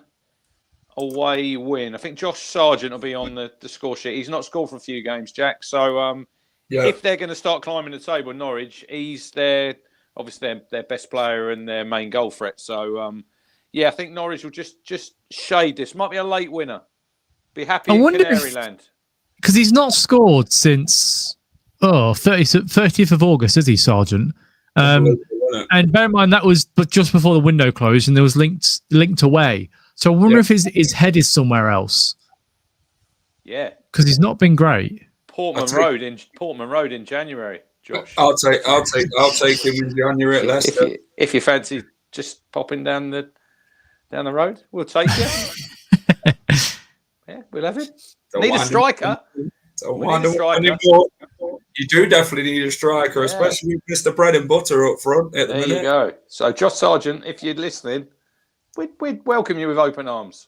Speaker 2: away win. I think Josh Sargent will be on the score sheet. He's not scored for a few games, Jack. So if they're going to start climbing the table, Norwich, he's their best player and their main goal threat. So I think Norwich will just shade this. Might be a late winner. Be happy in Canaryland.
Speaker 3: Because he's not scored since 30th of August, is he, Sargent? And bear in mind that was just before the window closed, and there was linked away. So I wonder if his head is somewhere else. Yeah, because he's not been great.
Speaker 2: Portman Road in January, Josh.
Speaker 1: I'll take him in January at Leicester.
Speaker 2: If you fancy just popping down the road, we'll take you. Yeah, we'll have him. Need a striker.
Speaker 1: You do definitely need a striker, especially with Mr. Bread and Butter up front at the minute.
Speaker 2: There you go. So, Josh Sargent, if you're listening, we'd welcome you with open arms.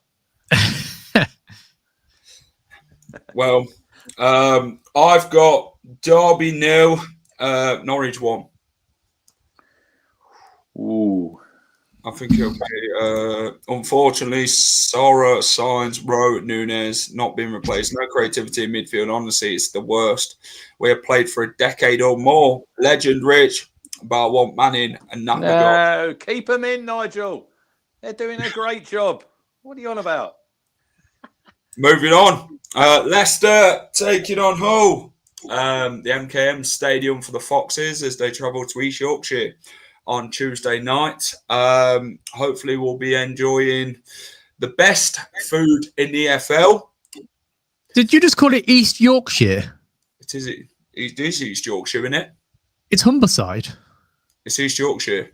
Speaker 1: Well, I've got Derby 0, Norwich 1.
Speaker 2: Ooh.
Speaker 1: I think it'll be, unfortunately, Sora, Sainz, Rowe, Nunes not being replaced. No creativity in midfield. Honestly, it's the worst. We have played for a decade or more. Legend, Rich, but I want Manning and Napa.
Speaker 2: No, keep them in, Nigel. They're doing a great job. What are you on about?
Speaker 1: Moving on. Leicester taking on Hull. the MKM Stadium for the Foxes as they travel to East Yorkshire on Tuesday night. Hopefully, we'll be enjoying the best food in the EFL.
Speaker 3: Did you just call it East Yorkshire?
Speaker 1: It is East Yorkshire, isn't it?
Speaker 3: It's Humberside.
Speaker 1: It's East Yorkshire.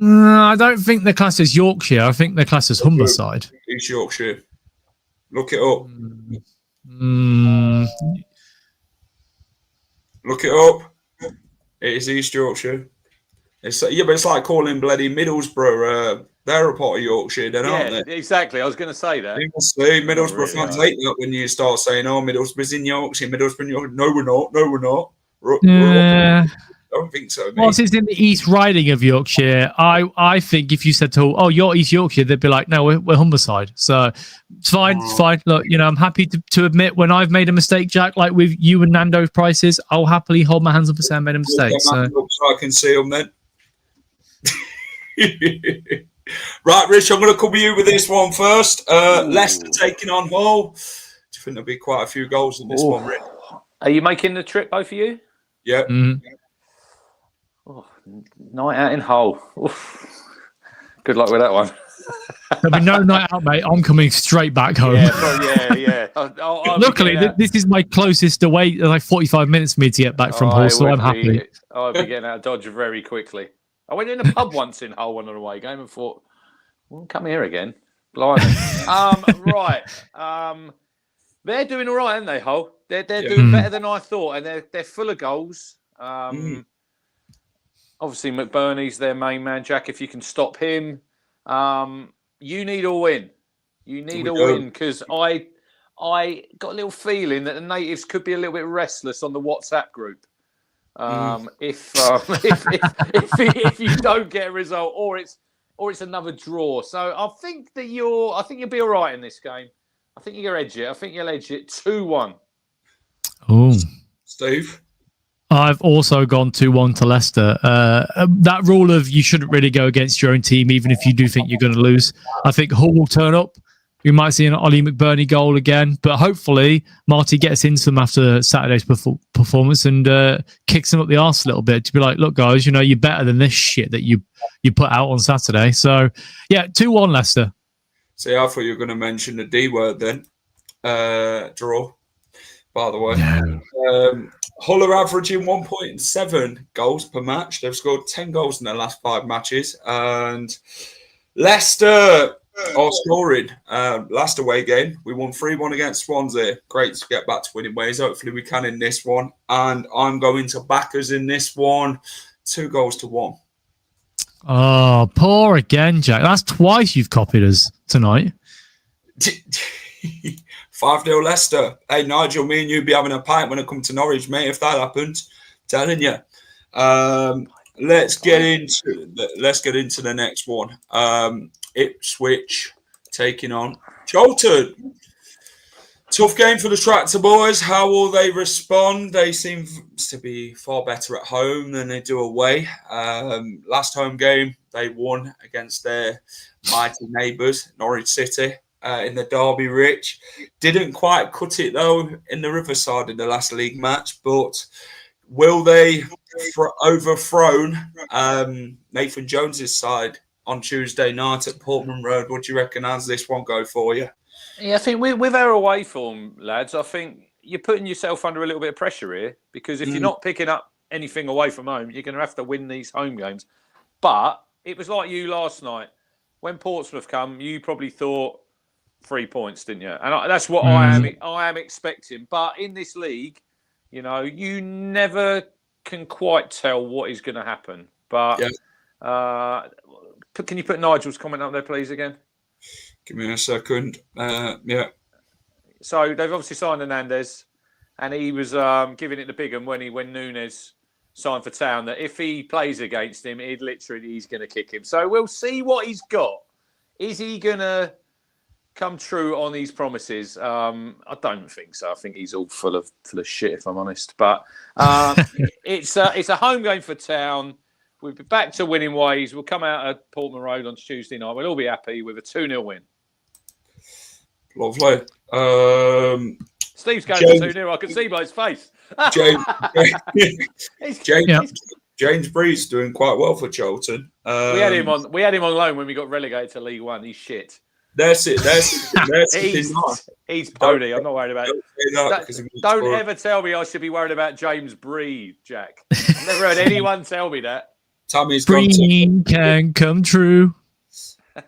Speaker 3: I don't think the class is Yorkshire. I think the class is Humberside.
Speaker 1: East Yorkshire. Look it up. Look it up. It is East Yorkshire. But it's like calling bloody Middlesbrough. They're a part of Yorkshire, then, aren't they?
Speaker 2: Exactly. I was going to say that.
Speaker 1: You must see Middlesbrough fans hate that when you start saying, "Oh, Middlesbrough's in Yorkshire, Middlesbrough in Yorkshire." No, we're not. No, we're not. I don't think so.
Speaker 3: Well, it's in the East Riding of Yorkshire. I think if you said to, "Oh, you're East Yorkshire," they'd be like, "No, we're Humberside." So it's fine. It's fine. Look, I'm happy to admit when I've made a mistake, Jack. Like with you and Nando's prices, I'll happily hold my hands up and say I made a mistake. So
Speaker 1: I can see them then. Right, Rich, I'm going to cover you with this one first. Leicester taking on Hull. Do you think there'll be quite a few goals in this one, Rich?
Speaker 2: Are you making the trip, both of you?
Speaker 1: Yeah.
Speaker 2: Night out in Hull. Good luck with that one.
Speaker 3: There'll be no night out, mate. I'm coming straight back home.
Speaker 2: Yeah.
Speaker 3: Luckily, this is my closest away, like 45 minutes for me to get back from Hull, so I'm happy.
Speaker 2: I'll be getting out of Dodge very quickly. I went in a pub once in Hull on an away game and thought, well, come here again. Blimey. Right. They're doing all right, aren't they, Hull? They're doing better than I thought, and they're full of goals. Obviously, McBurney's their main man, Jack. If you can stop him, you need a win. You need a win because I got a little feeling that the natives could be a little bit restless on the WhatsApp group. If you don't get a result or it's another draw. So I think you'll be all right in this game. I think you'll edge it. I think you'll edge it 2-1.
Speaker 3: Oh,
Speaker 1: Steve?
Speaker 3: I've also gone 2-1 to Leicester. That rule of you shouldn't really go against your own team, even if you do think you're going to lose. I think Hull will turn up. We might see an Ollie McBurney goal again, but hopefully Marty gets into them after Saturday's performance and kicks them up the arse a little bit to be like, look, guys, you're better than this shit that you put out on Saturday. So, yeah, 2-1 Leicester.
Speaker 1: See, I thought you were going to mention the D word then. Draw, by the way.
Speaker 3: Yeah.
Speaker 1: Hull are averaging 1.7 goals per match. They've scored 10 goals in their last 5 matches. And Leicester are scoring. Last away game, we won 3-1 against Swansea. Great to get back to winning ways. Hopefully we can in this one. And I'm going to back us in this one. 2-1.
Speaker 3: Oh, poor again, Jack. That's twice you've copied us tonight.
Speaker 1: 5-0 Leicester. Hey, Nigel, me and you'd be having a pint when I come to Norwich, mate, if that happened. Telling you. Let's get into the next one. Ipswich taking on Charlton. Tough game for the Tractor boys. How will they respond? They seem to be far better at home than they do away. Last home game, they won against their mighty neighbours, Norwich City, in the Derby Rich. Didn't quite cut it, though, in the Riverside in the last league match. But will they overthrown Nathan Jones's side on Tuesday night at Portman Road? What do you reckon? How's this one go for you?
Speaker 2: Yeah, I think with our away form, lads, I think you're putting yourself under a little bit of pressure here because if you're not picking up anything away from home, you're going to have to win these home games. But it was like you last night. When Portsmouth come, you probably thought 3 points, didn't you? And that's what I am expecting. But in this league, you never can quite tell what is going to happen. But can you put Nigel's comment up there, please, again?
Speaker 1: Give me a second. Yeah.
Speaker 2: So they've obviously signed Hernandez, and he was giving it the big one when Nunes signed for Town, that if he plays against him, he's going to kick him. So we'll see what he's got. Is he going to come true on these promises? I don't think so. I think he's all full of shit, if I'm honest. But it's a home game for Town. We'll be back to winning ways. We'll come out at Portman Road on Tuesday night. We'll all be happy with a 2-0 win.
Speaker 1: Lovely.
Speaker 2: Steve's going for 2-0. I can see by his face.
Speaker 1: James Bree's doing quite well for Charlton.
Speaker 2: We had him on loan when we got relegated to League One. He's shit.
Speaker 1: That's it.
Speaker 2: He's pony. I'm not worried about it. Don't ever tell me I should be worried about James Bree, Jack. I've never heard anyone tell me that.
Speaker 1: Tammy's
Speaker 3: dream can come true.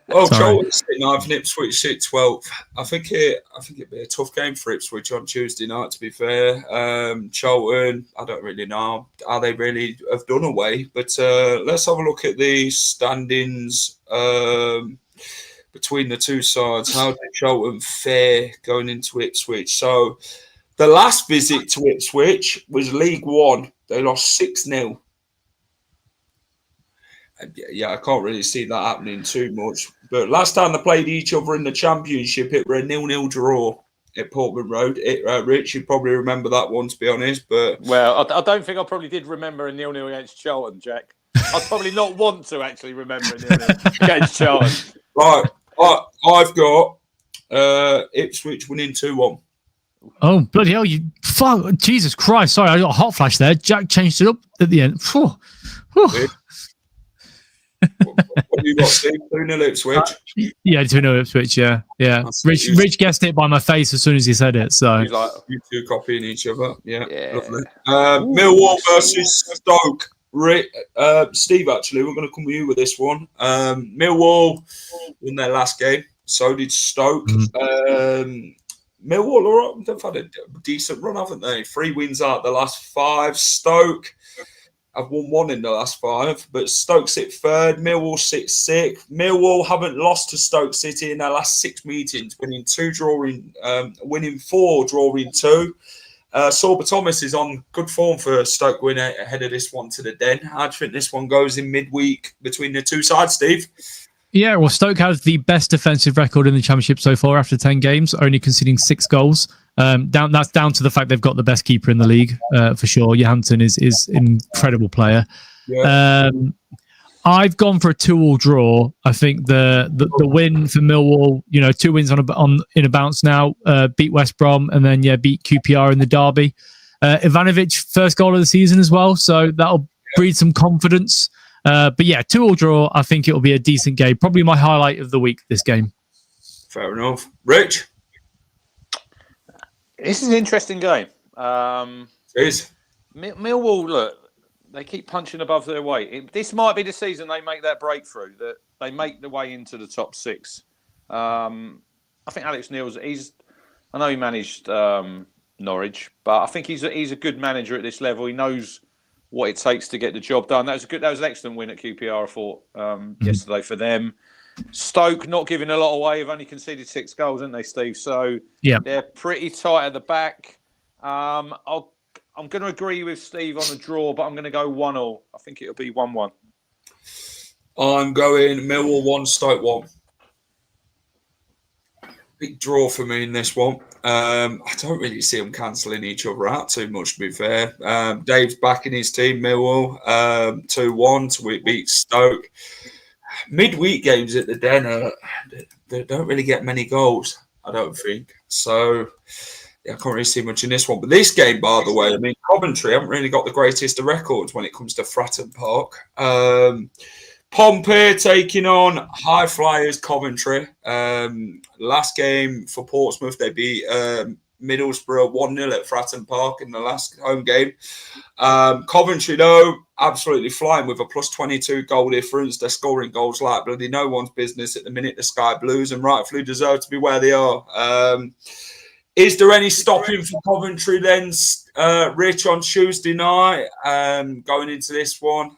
Speaker 1: Well, Charlton sit 9th and Ipswich sit 12th. I think it'd be a tough game for Ipswich on Tuesday night, to be fair. Charlton, I don't really know how they really have done away. But let's have a look at the standings between the two sides. How did Charlton fare going into Ipswich? So the last visit to Ipswich was League One. They lost 6-0. Yeah, I can't really see that happening too much. But last time they played each other in the Championship, it was a 0-0 draw at Portman Road. Rich, you probably remember that one, to be honest. But
Speaker 2: I don't think I probably did remember a 0-0 against Charlton, Jack. I'd probably not want to actually remember a 0-0 against Charlton.
Speaker 1: Right, I've got Ipswich winning 2-1.
Speaker 3: Oh, bloody hell, you fuck. Jesus Christ. Sorry, I got a hot flash there. Jack changed it up at the end. Whew.
Speaker 1: What have you got, Steve? 2-0 Ipswich?
Speaker 3: Yeah, 2-0 Ipswich, yeah. Rich guessed it by my face as soon as he said it. So
Speaker 1: he's like, you two copying each other. Yeah. Lovely. Millwall versus Stoke. Steve, actually, we're going to come with you with this one. Millwall won their last game. So did Stoke. Millwall, they've had a decent run, haven't they? 3 wins out the last 5. Stoke have won 1 in the last 5, but Stoke sit 3rd. Millwall sit 6th. Millwall haven't lost to Stoke City in their last 6 meetings, winning 4, drawing 2. Sorba Thomas is on good form for Stoke winning ahead of this one to the Den. How do you think this one goes in midweek between the two sides, Steve?
Speaker 3: Yeah, well, Stoke has the best defensive record in the Championship so far after 10 games, only conceding 6 goals. That's down to the fact they've got the best keeper in the league, for sure. Johansson is an incredible player. Yeah. I've gone for a 2-2 draw. I think the win for Millwall, 2 wins in a bounce now, beat West Brom and then beat QPR in the derby. Ivanovic, first goal of the season as well, so that'll breed some confidence. But 2-2 draw. I think it'll be a decent game. Probably my highlight of the week, this game.
Speaker 1: Fair enough. Rich?
Speaker 2: This is an interesting game.
Speaker 1: It is.
Speaker 2: Millwall, look, they keep punching above their weight. This might be the season they make that breakthrough, that they make the way into the top 6. I think Alex Neil's, I know he managed Norwich, but I think he's a good manager at this level. He knows what it takes to get the job done. That was an excellent win at QPR, I thought, yesterday for them. Stoke not giving a lot away. Have only conceded 6 goals, haven't they, Steve? So they're pretty tight at the back. I'm going to agree with Steve on a draw, but I'm going to go 1-1. I think it'll be 1-1.
Speaker 1: I'm going Millwall 1, Stoke 1. Big draw for me in this one. I don't really see them cancelling each other out too much, to be fair. Dave's backing his team, Millwall, 2-1 to beat Stoke. Midweek games at the Den, they don't really get many goals, I don't think. So, I can't really see much in this one. But this game, by the way, Coventry haven't really got the greatest of records when it comes to Fratton Park. Pompey taking on High Flyers Coventry. Last game for Portsmouth, they beat Middlesbrough 1-0 at Fratton Park in the last home game. Coventry, though, absolutely flying with a +22 goal difference. They're scoring goals like bloody no one's business at the minute, the Sky Blues, and rightfully deserve to be where they are. Is there any stopping for Coventry then, Rich, on Tuesday night going into this one?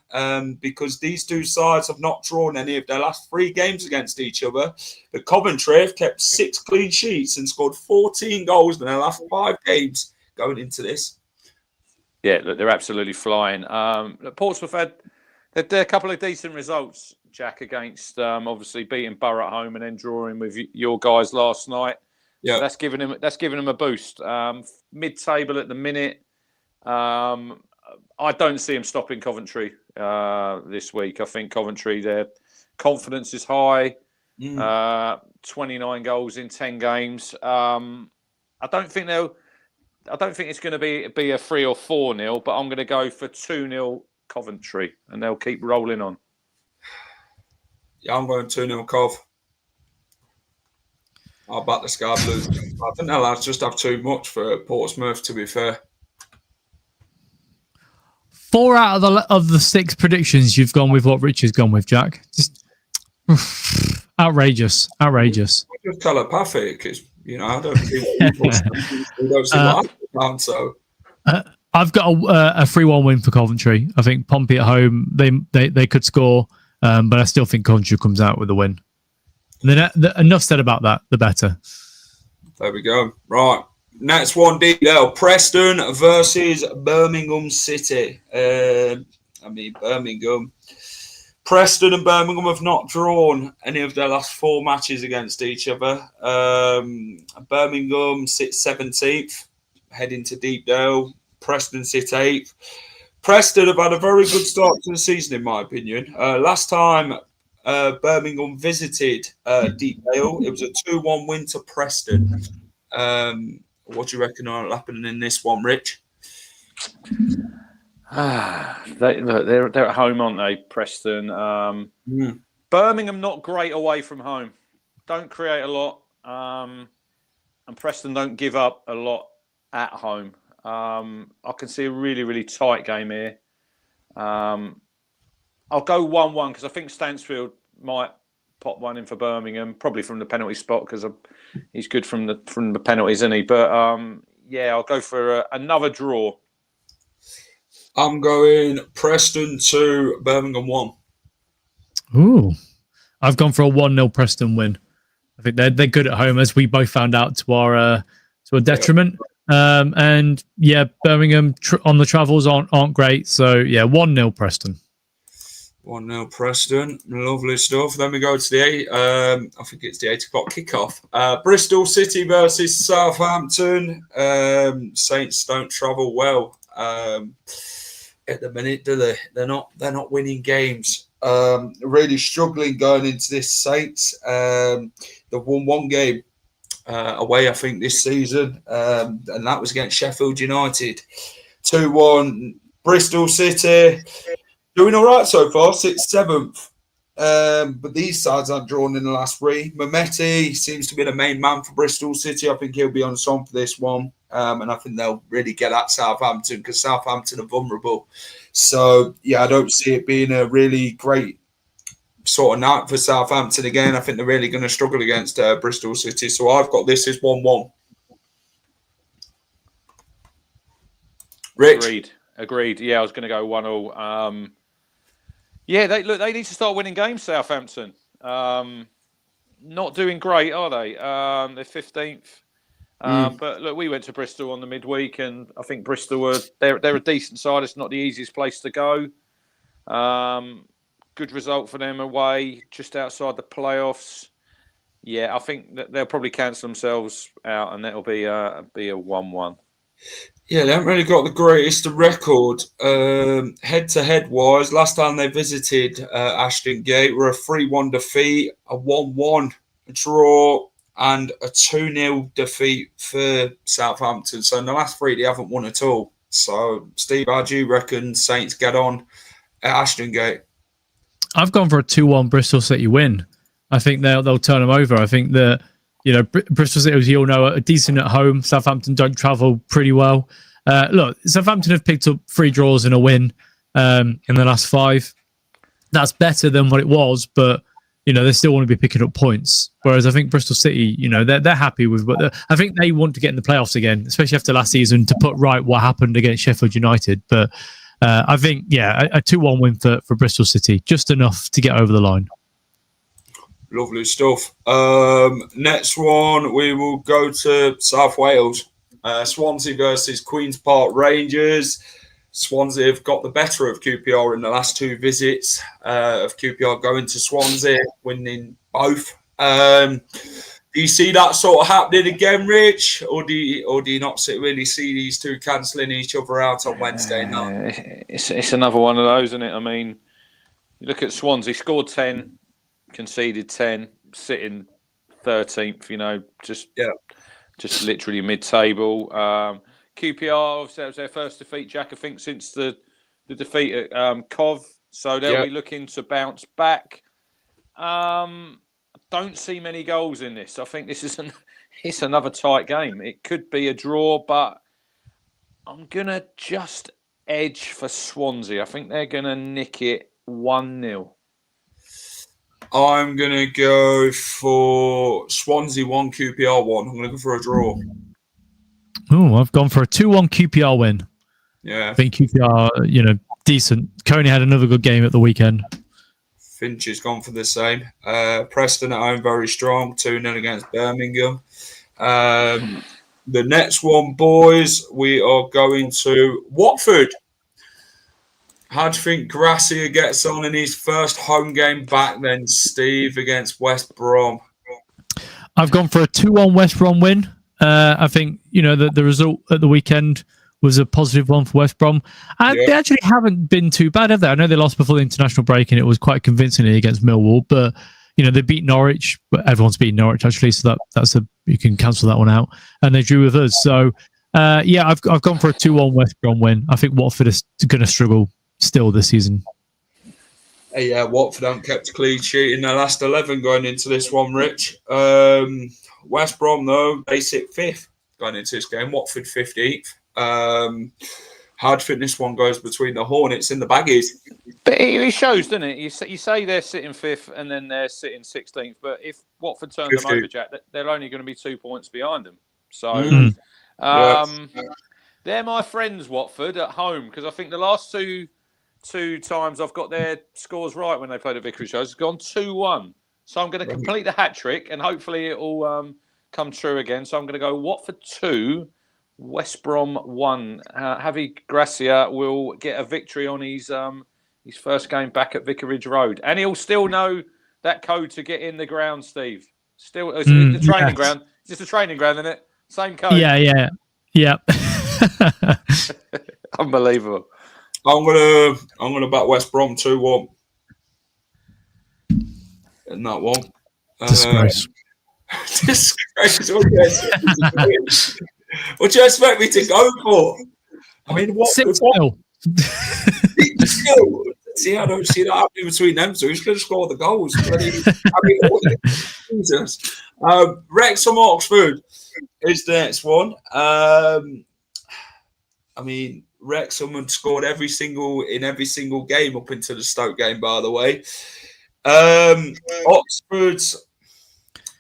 Speaker 1: Because these two sides have not drawn any of their last 3 games against each other. But Coventry have kept 6 clean sheets and scored 14 goals in their last 5 games going into this.
Speaker 2: Yeah, look, they're absolutely flying. Portsmouth had a couple of decent results, Jack, against obviously beating Boro at home and then drawing with your guys last night. Yeah, that's giving them a boost. Mid-table at the minute. I don't see them stopping Coventry this week. I think Coventry, their confidence is high. 29 goals in 10 games. I don't think it's going to be a 3 or 4-0, but I'm going to go for 2-0 Coventry, and they'll keep rolling on.
Speaker 1: Yeah, I'm going 2-0 Cov. I'll back the Sky Blues. I think they'll just have too much for Portsmouth, to be fair.
Speaker 3: 4 out of the 6 predictions you've gone with what Richard's gone with, Jack. Just outrageous.
Speaker 1: It's just telepathic. I don't see what I so.
Speaker 3: I've got a 3-1 win for Coventry. I think Pompey at home, they could score, but I still think Coventry comes out with a win. And then enough said about that, the better.
Speaker 1: There we go. Right. Next one, DL. Preston versus Birmingham City. Birmingham. Preston and Birmingham have not drawn any of their last 4 matches against each other. Birmingham sits 17th, heading to Deepdale. Preston sit 8th. Preston have had a very good start to the season, in my opinion. Last time Birmingham visited Deepdale, it was a 2-1 win to Preston. What do you reckon will happen in this one, Rich?
Speaker 2: They're at home, aren't they, Preston? Birmingham not great away from home. Don't create a lot. And Preston don't give up a lot at home. I can see a really, really tight game here. I'll go 1-1 because I think Stansfield might pop one in for Birmingham, probably from the penalty spot because he's good from the penalties, isn't he? But I'll go for another draw.
Speaker 1: I'm going Preston 2, Birmingham 1.
Speaker 3: Ooh, I've gone for a 1-0 Preston win. I think they're good at home, as we both found out to our detriment. And Birmingham on the travels aren't great. So 1-0 Preston.
Speaker 1: 1-0 Preston. Lovely stuff. Then we go to the I think it's the 8 o'clock kickoff. Bristol City versus Southampton. Saints don't travel well at the minute, do they? They're not winning games. Really struggling going into this Saints. They've won 1 game away, I think, this season, and that was against Sheffield United. 2-1. Bristol City doing all right so far, 6th, 7th. But these sides aren't drawn in the last 3. Mehmeti seems to be the main man for Bristol City. I think he'll be on song for this one. And I think they'll really get at Southampton because Southampton are vulnerable. So, I don't see it being a really great sort of night for Southampton again. I think they're really going to struggle against Bristol City. So I've got this as 1-1. Rich?
Speaker 2: Agreed. Yeah, I was going to go 1-0. They need to start winning games, Southampton. Not doing great, are they? They're 15th. But look, we went to Bristol on the midweek, and I think Bristol they're a decent side. It's not the easiest place to go. Good result for them away, just outside the playoffs. Yeah, I think that they'll probably cancel themselves out, and that'll be a 1-1.
Speaker 1: Yeah, they haven't really got the greatest record head-to-head wise. Last time they visited Ashton Gate were a 3-1 defeat, a 1-1 draw, and a 2-0 defeat for Southampton. So in the last 3, they haven't won at all. So, Steve, how do you reckon Saints get on at Ashton Gate?
Speaker 3: I've gone for a 2-1 Bristol City win. I think they'll turn them over. I think that Bristol City, as you all know, are decent at home. Southampton don't travel pretty well. Look, Southampton have picked up 3 draws and a win in the last 5. That's better than what it was, but they still want to be picking up points. Whereas I think Bristol City, they're happy with what I think they want to get in the playoffs again, especially after last season, to put right what happened against Sheffield United. But I think, a 2-1 win for Bristol City, just enough to get over the line.
Speaker 1: Lovely stuff. Next one, we will go to South Wales. Swansea versus Queen's Park Rangers. Swansea have got the better of QPR in the last 2 visits of QPR going to Swansea, winning both. Do you see that sort of happening again, Rich? Or do you not really see these 2 cancelling each other out on Wednesday night?
Speaker 2: It's another one of those, isn't it? I mean, you look at Swansea, scored 10, conceded 10. sitting 13th, just literally mid-table. QPR, obviously, that was their first defeat, Jack, I think, since the defeat at Cov. So they'll be looking to bounce back. I don't see many goals in this. I think this is it's another tight game. It could be a draw, but I'm going to just edge for Swansea. I think they're going to nick it 1-0.
Speaker 1: I'm going to go for Swansea 1, QPR 1. I'm going to go for a draw.
Speaker 3: Oh, I've gone for a 2-1 QPR win.
Speaker 1: Yeah.
Speaker 3: I think QPR, decent. Coney had another good game at the weekend.
Speaker 1: Finch has gone for the same. Preston at home, very strong. 2-0 against Birmingham. The next one, boys, we are going to Watford. How do you think Gracia gets on in his first home game back then, Steve, against West Brom?
Speaker 3: I've gone for a 2-1 West Brom win. I think, the result at the weekend was a positive one for West Brom. And they actually haven't been too bad, have they? I know they lost before the international break and it was quite convincingly against Millwall, but, they beat Norwich. But everyone's beaten Norwich, actually, so you can cancel that one out. And they drew with us. So, I've gone for a 2-1 West Brom win. I think Watford is going to struggle still this season.
Speaker 1: Yeah, Watford haven't kept a clean sheet in their last 11 going into this one, Rich. West Brom, though, they sit 5th going into this game. Watford 15th. How do you think this one goes between the Hornets and the Baggies?
Speaker 2: But it shows, doesn't it? You say they're sitting 5th and then they're sitting 16th. But if Watford turn 50. them over, Jack, they're only going to be 2 points behind them. So they're my friends, Watford, at home, because I think the last two times I've got their scores right when they played at Vicarage Road, it's gone 2-1. So I'm going to complete the hat trick and hopefully it will come true again. So I'm going to go Watford 2, West Brom 1. Javi Gracia will get a victory on his first game back at Vicarage Road. And he'll still know that code to get in the ground, Steve. Still, it's the training ground. It's just a training ground, isn't it? Same code.
Speaker 3: Yeah.
Speaker 2: Unbelievable.
Speaker 1: I'm gonna back West Brom 2-1 in that one.
Speaker 3: Disgrace.
Speaker 1: Disgrace. What do you expect me to go for? I mean, what?
Speaker 3: 6-0.
Speaker 1: See, I don't see that happening between them two. Who's going to score the goals? Jesus. Wrexham Oxford is the next one. Wrexham had scored every single game up into the Stoke game, by the way. Oxford's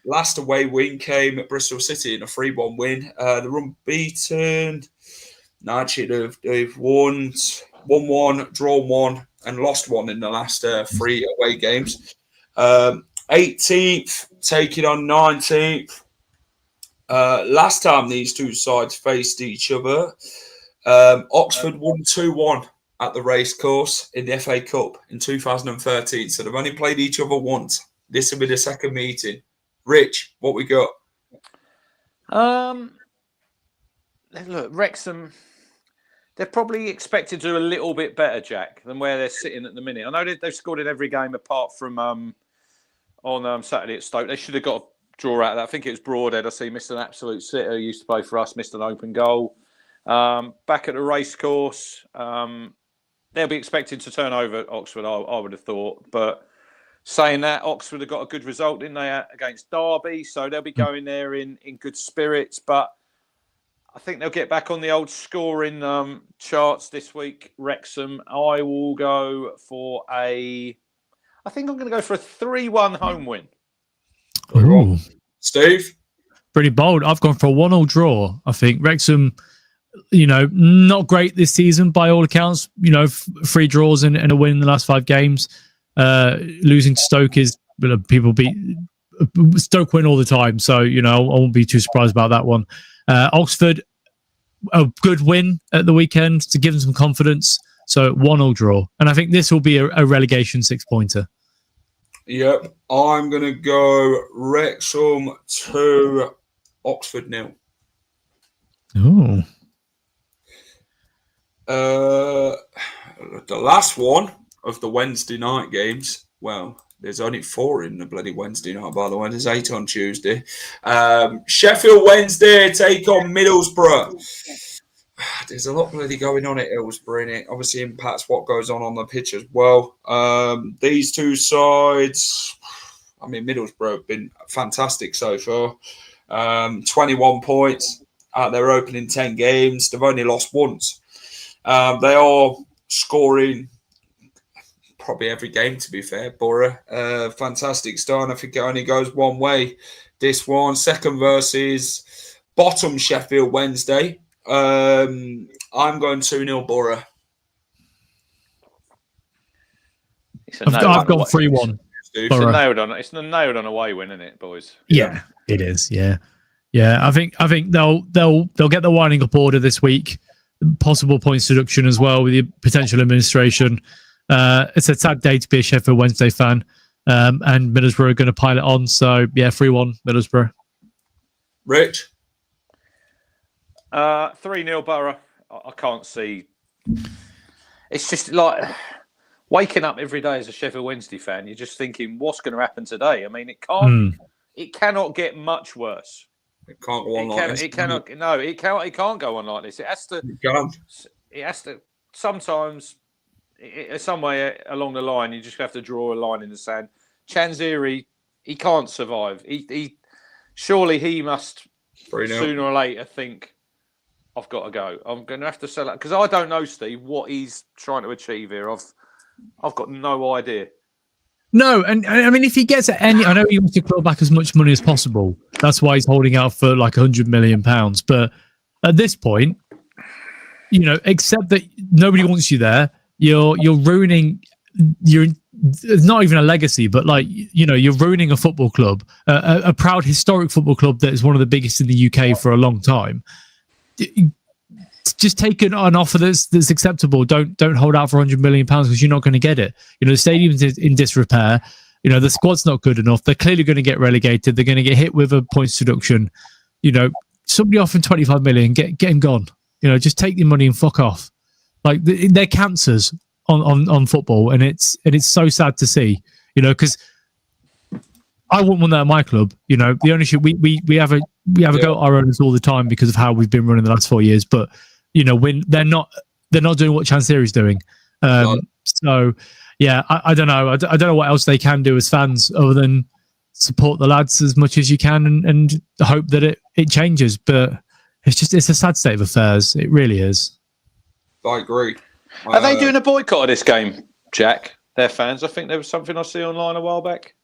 Speaker 1: last away win came at Bristol City in a 3-1 win. They're unbeaten. No, actually, they've won 1-1, drawn 1, and lost 1 in the last 3 away games. 18th, taking on 19th. Last time these two sides faced each other, Oxford won 2-1 at the racecourse in the FA Cup in 2013. So they've only played each other once. This will be the second meeting. Rich, what we got?
Speaker 2: Look, Wrexham, they're probably expected to do a little bit better, Jack, than where they're sitting at the minute. I know they've scored in every game apart from on Saturday at Stoke. They should have got a draw out of that. I think it was Broadhead. I see missed an absolute sitter who used to play for us, missed an open goal. Back at the racecourse, they'll be expected to turn over Oxford, I would have thought. But saying that, Oxford have got a good result, didn't they, against Derby? So they'll be going there in good spirits. But I think they'll get back on the old scoring charts this week, Wrexham. I will go for I think I'm going to go for a 3-1 home win.
Speaker 3: Ooh.
Speaker 1: Steve?
Speaker 3: Pretty bold. I've gone for a 1-1 draw. I think Wrexham, not great this season by all accounts. 3 draws and a win in the last 5 games. Losing to Stoke is people beat Stoke win all the time, so I won't be too surprised about that one. Oxford, a good win at the weekend to give them some confidence. So 1-1 draw, and I think this will be a relegation 6-pointer.
Speaker 1: Yep, I'm gonna go Wrexham 2, Oxford 0.
Speaker 3: Oh.
Speaker 1: The last one of the Wednesday night games. Well, There's only 4 in the bloody Wednesday night, by the way. There's 8 on Tuesday. Sheffield Wednesday take on Middlesbrough. There's a lot bloody going on at Hillsborough, and it obviously impacts what goes on the pitch as well. These two sides, I mean, Middlesbrough have been fantastic so far. 21 points out their opening 10 games. They've only lost once. They are scoring probably every game, to be fair. Boro, fantastic start. I think it only goes one way. This one, second versus bottom Sheffield Wednesday. I'm going 2-0 Boro.
Speaker 3: I've got 3-1.
Speaker 2: It's a nailed on away win, isn't it, boys?
Speaker 3: Yeah, it is. Yeah. I think they'll get the winding up order this week. Possible points deduction as well with the potential administration. It's a sad day to be a Sheffield Wednesday fan, and Middlesbrough are going to pile it on. So yeah, 3-1 Middlesbrough.
Speaker 1: Rich.
Speaker 2: 3-0 Boro. I can't see. It's just like waking up every day as a Sheffield Wednesday fan. You're just thinking, what's going to happen today? I mean, it can't. It cannot get much worse.
Speaker 1: It can't go on like this.
Speaker 2: It cannot. No, it can't. It can't go on like this. It has to. It has to. Sometimes, some way along the line, you just have to draw a line in the sand. Chanziri, he can't survive. He surely he must sooner or later think, I've got to go. I'm going to have to sell it because I don't know, Steve, what he's trying to achieve here. I've got no idea.
Speaker 3: No, and I mean, if he gets any, I know he wants to claw back as much money as possible. That's why he's holding out for like £100 million. But at this point, accept that nobody wants you there. You're ruining it's not even a legacy, but you're ruining a football club, a proud historic football club that is one of the biggest in the UK for a long time. Just take an offer that's acceptable. Don't hold out for £100 million because you're not going to get it. The stadium's in disrepair. The squad's not good enough. They're clearly going to get relegated. They're going to get hit with a points deduction. Somebody offering 25 million, get him gone. Just take the money and fuck off. Like they're cancers on football, and it's so sad to see. Because I wouldn't want that at my club. The ownership we have a go at our owners all the time because of how we've been running the last 4 years. But when they're not doing what Chansiri's doing. So yeah, I don't know. I don't know what else they can do as fans other than support the lads as much as you can and hope that it changes. But it's a sad state of affairs. It really is.
Speaker 1: I agree.
Speaker 2: Are they doing a boycott of this game, Jack? Their fans? I think there was something I see online a while back.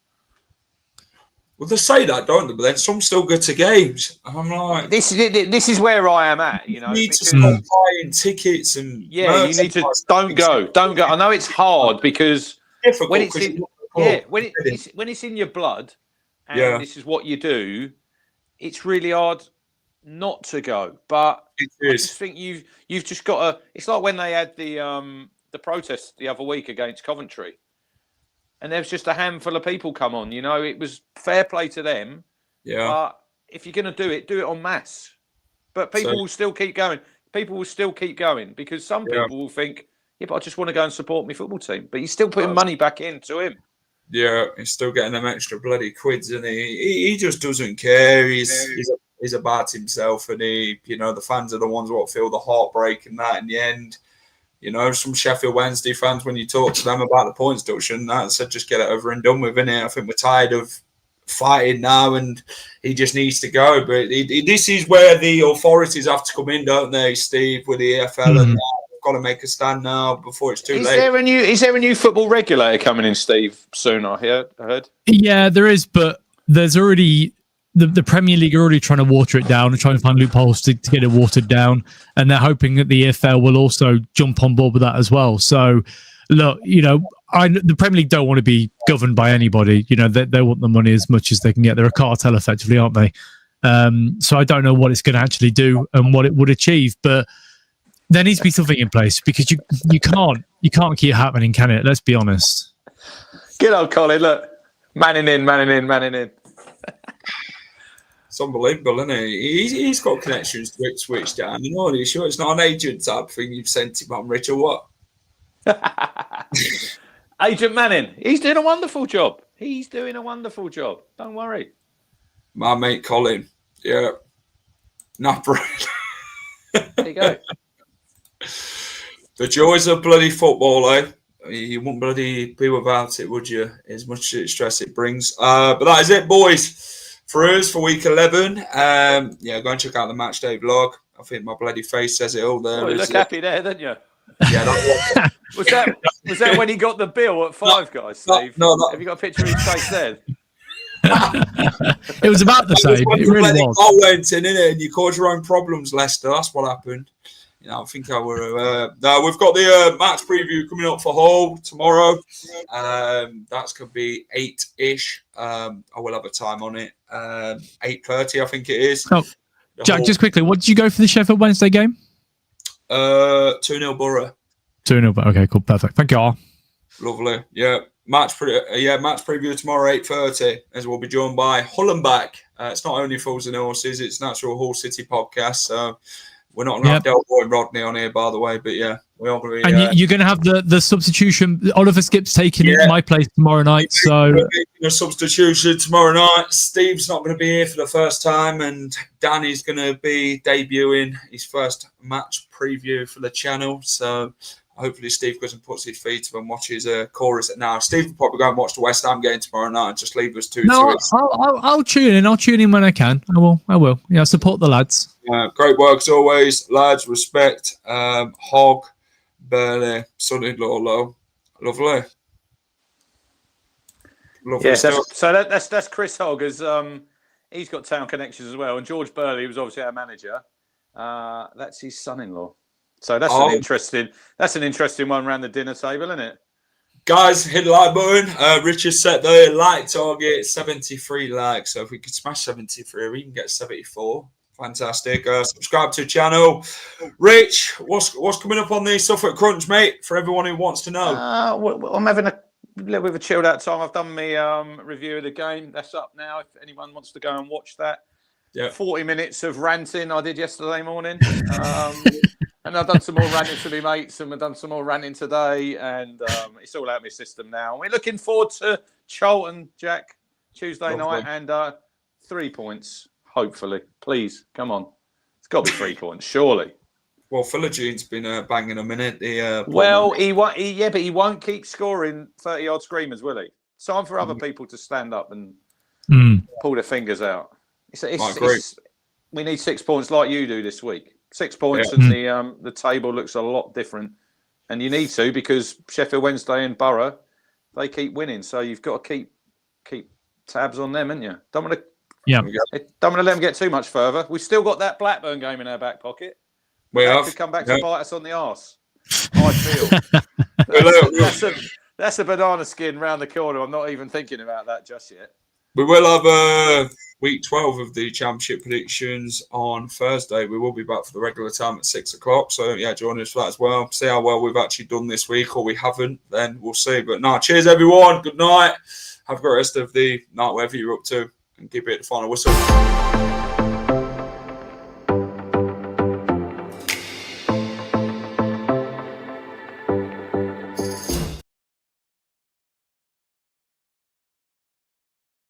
Speaker 1: Well, they say that, don't they? But then some still go to games. I'm like,
Speaker 2: this is where I am at.
Speaker 1: You need to stop buying tickets and
Speaker 2: you need to don't go. I know it's hard because when it's in your blood and this is what you do, it's really hard not to go. But I just think you've just got to. It's like when they had the protest the other week against Coventry. And there was just a handful of people come on. It was fair play to them.
Speaker 1: Yeah.
Speaker 2: But if you're going to do it en masse. But people will still keep going. People will still keep going because some people will think, but I just want to go and support my football team. But he's still putting money back into him.
Speaker 1: Yeah, he's still getting them extra bloody quids, and he just doesn't care. He's about himself, and the fans are the ones what feel the heartbreak and that in the end. Some Sheffield Wednesday fans, when you talk to them about the points deduction, that said, just get it over and done with, innit? I think we're tired of fighting now, and he just needs to go. But this is where the authorities have to come in, don't they, Steve, with the EFL and that. We've got to make a stand now before it's too late.
Speaker 2: Is there a new football regulator coming in, Steve, soon, I heard?
Speaker 3: Yeah, there is, but there's already... The Premier League are already trying to water it down and trying to find loopholes to get it watered down. And they're hoping that the EFL will also jump on board with that as well. So, look, the Premier League don't want to be governed by anybody. They want the money as much as they can get. They're a cartel, effectively, aren't they? So I don't know what it's going to actually do and what it would achieve. But there needs to be something in place because you can't keep happening, can it? Let's be honest.
Speaker 2: Good old Colin, look. Manning in.
Speaker 1: It's unbelievable, isn't he? He's got connections to Ipswich down. Are you sure it's not an agent type thing you've sent him on, Rich, or what?
Speaker 2: Agent Manning, he's doing a wonderful job. He's doing a wonderful job. Don't worry.
Speaker 1: My mate Colin. Yeah. Napper.
Speaker 2: There you go.
Speaker 1: The joys of bloody football, eh? You wouldn't bloody be without it, would you? As much stress it brings. But that is it, boys. For us, for week 11. Go and check out the match day vlog. I think my bloody face says it all there.
Speaker 2: Well, you look happy there, don't you?
Speaker 1: Yeah, that
Speaker 2: was that when he got the bill at Five Guys, Steve?
Speaker 1: No.
Speaker 2: Have you got a picture of his face there?
Speaker 3: It was about the same. It really was.
Speaker 1: I went in, innit? And you caused your own problems, Leicester. That's what happened. I think I were. No, we've got the match preview coming up for Hull tomorrow. That's going to be 8-ish. I will have a time on it. 8:30, I think it is.
Speaker 3: Oh, Jack, just quickly, what did you go for the Sheffield Wednesday game?
Speaker 1: 2-0 Boro.
Speaker 3: 2-0. Okay, cool, perfect. Thank you all.
Speaker 1: Lovely. Yeah, match preview tomorrow 8:30, as we'll be joined by Hull and Back. It's not only Fools and Horses; it's Natural Hull City podcast. So we're not going to have Del Boy and Rodney on here, by the way. But yeah, we are going to be.
Speaker 3: And you're going to have the substitution. Oliver Skip's taking my place tomorrow night. So
Speaker 1: a substitution tomorrow night. Steve's not going to be here for the first time, and Danny's going to be debuting his first match preview for the channel. So hopefully Steve goes and puts his feet up and watches chorus now. Steve will probably go and watch the West Ham game tomorrow night and just leave us to it.
Speaker 3: I'll tune in. I'll tune in when I can. I will. Yeah, support the lads.
Speaker 1: Great work as always, lads. Respect. Hog, Burley, son-in-law, low. Lovely.
Speaker 2: Yeah, that's Chris Hogg. He's got town connections as well, and George Burley was obviously our manager. That's his son-in-law. So that's an interesting one around the dinner table, isn't it?
Speaker 1: Guys, hit the like button. Richard set the like target 73 likes. So if we could smash 73, we can get 74. Fantastic. Subscribe to the channel. Rich, what's coming up on the Suffolk Crunch, mate? For everyone who wants to know.
Speaker 2: I'm having a little bit of a chilled out time. I've done my review of the game. That's up now. If anyone wants to go and watch that. Yeah. 40 minutes of ranting I did yesterday morning. And I've done some more ranting to my mates, and we've done some more ranting today, and it's all out of my system now. We're looking forward to Charlton, Jack, Tuesday night, and 3 points, hopefully. Please, come on. It's got to be 3 points, surely.
Speaker 1: Well, Philogene's been banging a minute.
Speaker 2: But he won't keep scoring 30-yard screamers, will he? It's time for other people to stand up and pull their fingers out. We need 6 points like you do this week. 6 points, and the table looks a lot different. And you need to, because Sheffield Wednesday and Boro, they keep winning. So you've got to keep tabs on them, haven't you? Don't want to let them get too much further. We've still got that Blackburn game in our back pocket. We have to come back to bite us on the arse. I feel that's a banana skin round the corner. I'm not even thinking about that just yet.
Speaker 1: We will have week 12 of the championship predictions on Thursday. We will be back for the regular time at 6 o'clock. So, join us for that as well. See how well we've actually done this week, or we haven't, then we'll see. But cheers, everyone. Good night. Have a great rest of the night, wherever you're up to, and keep it the final whistle.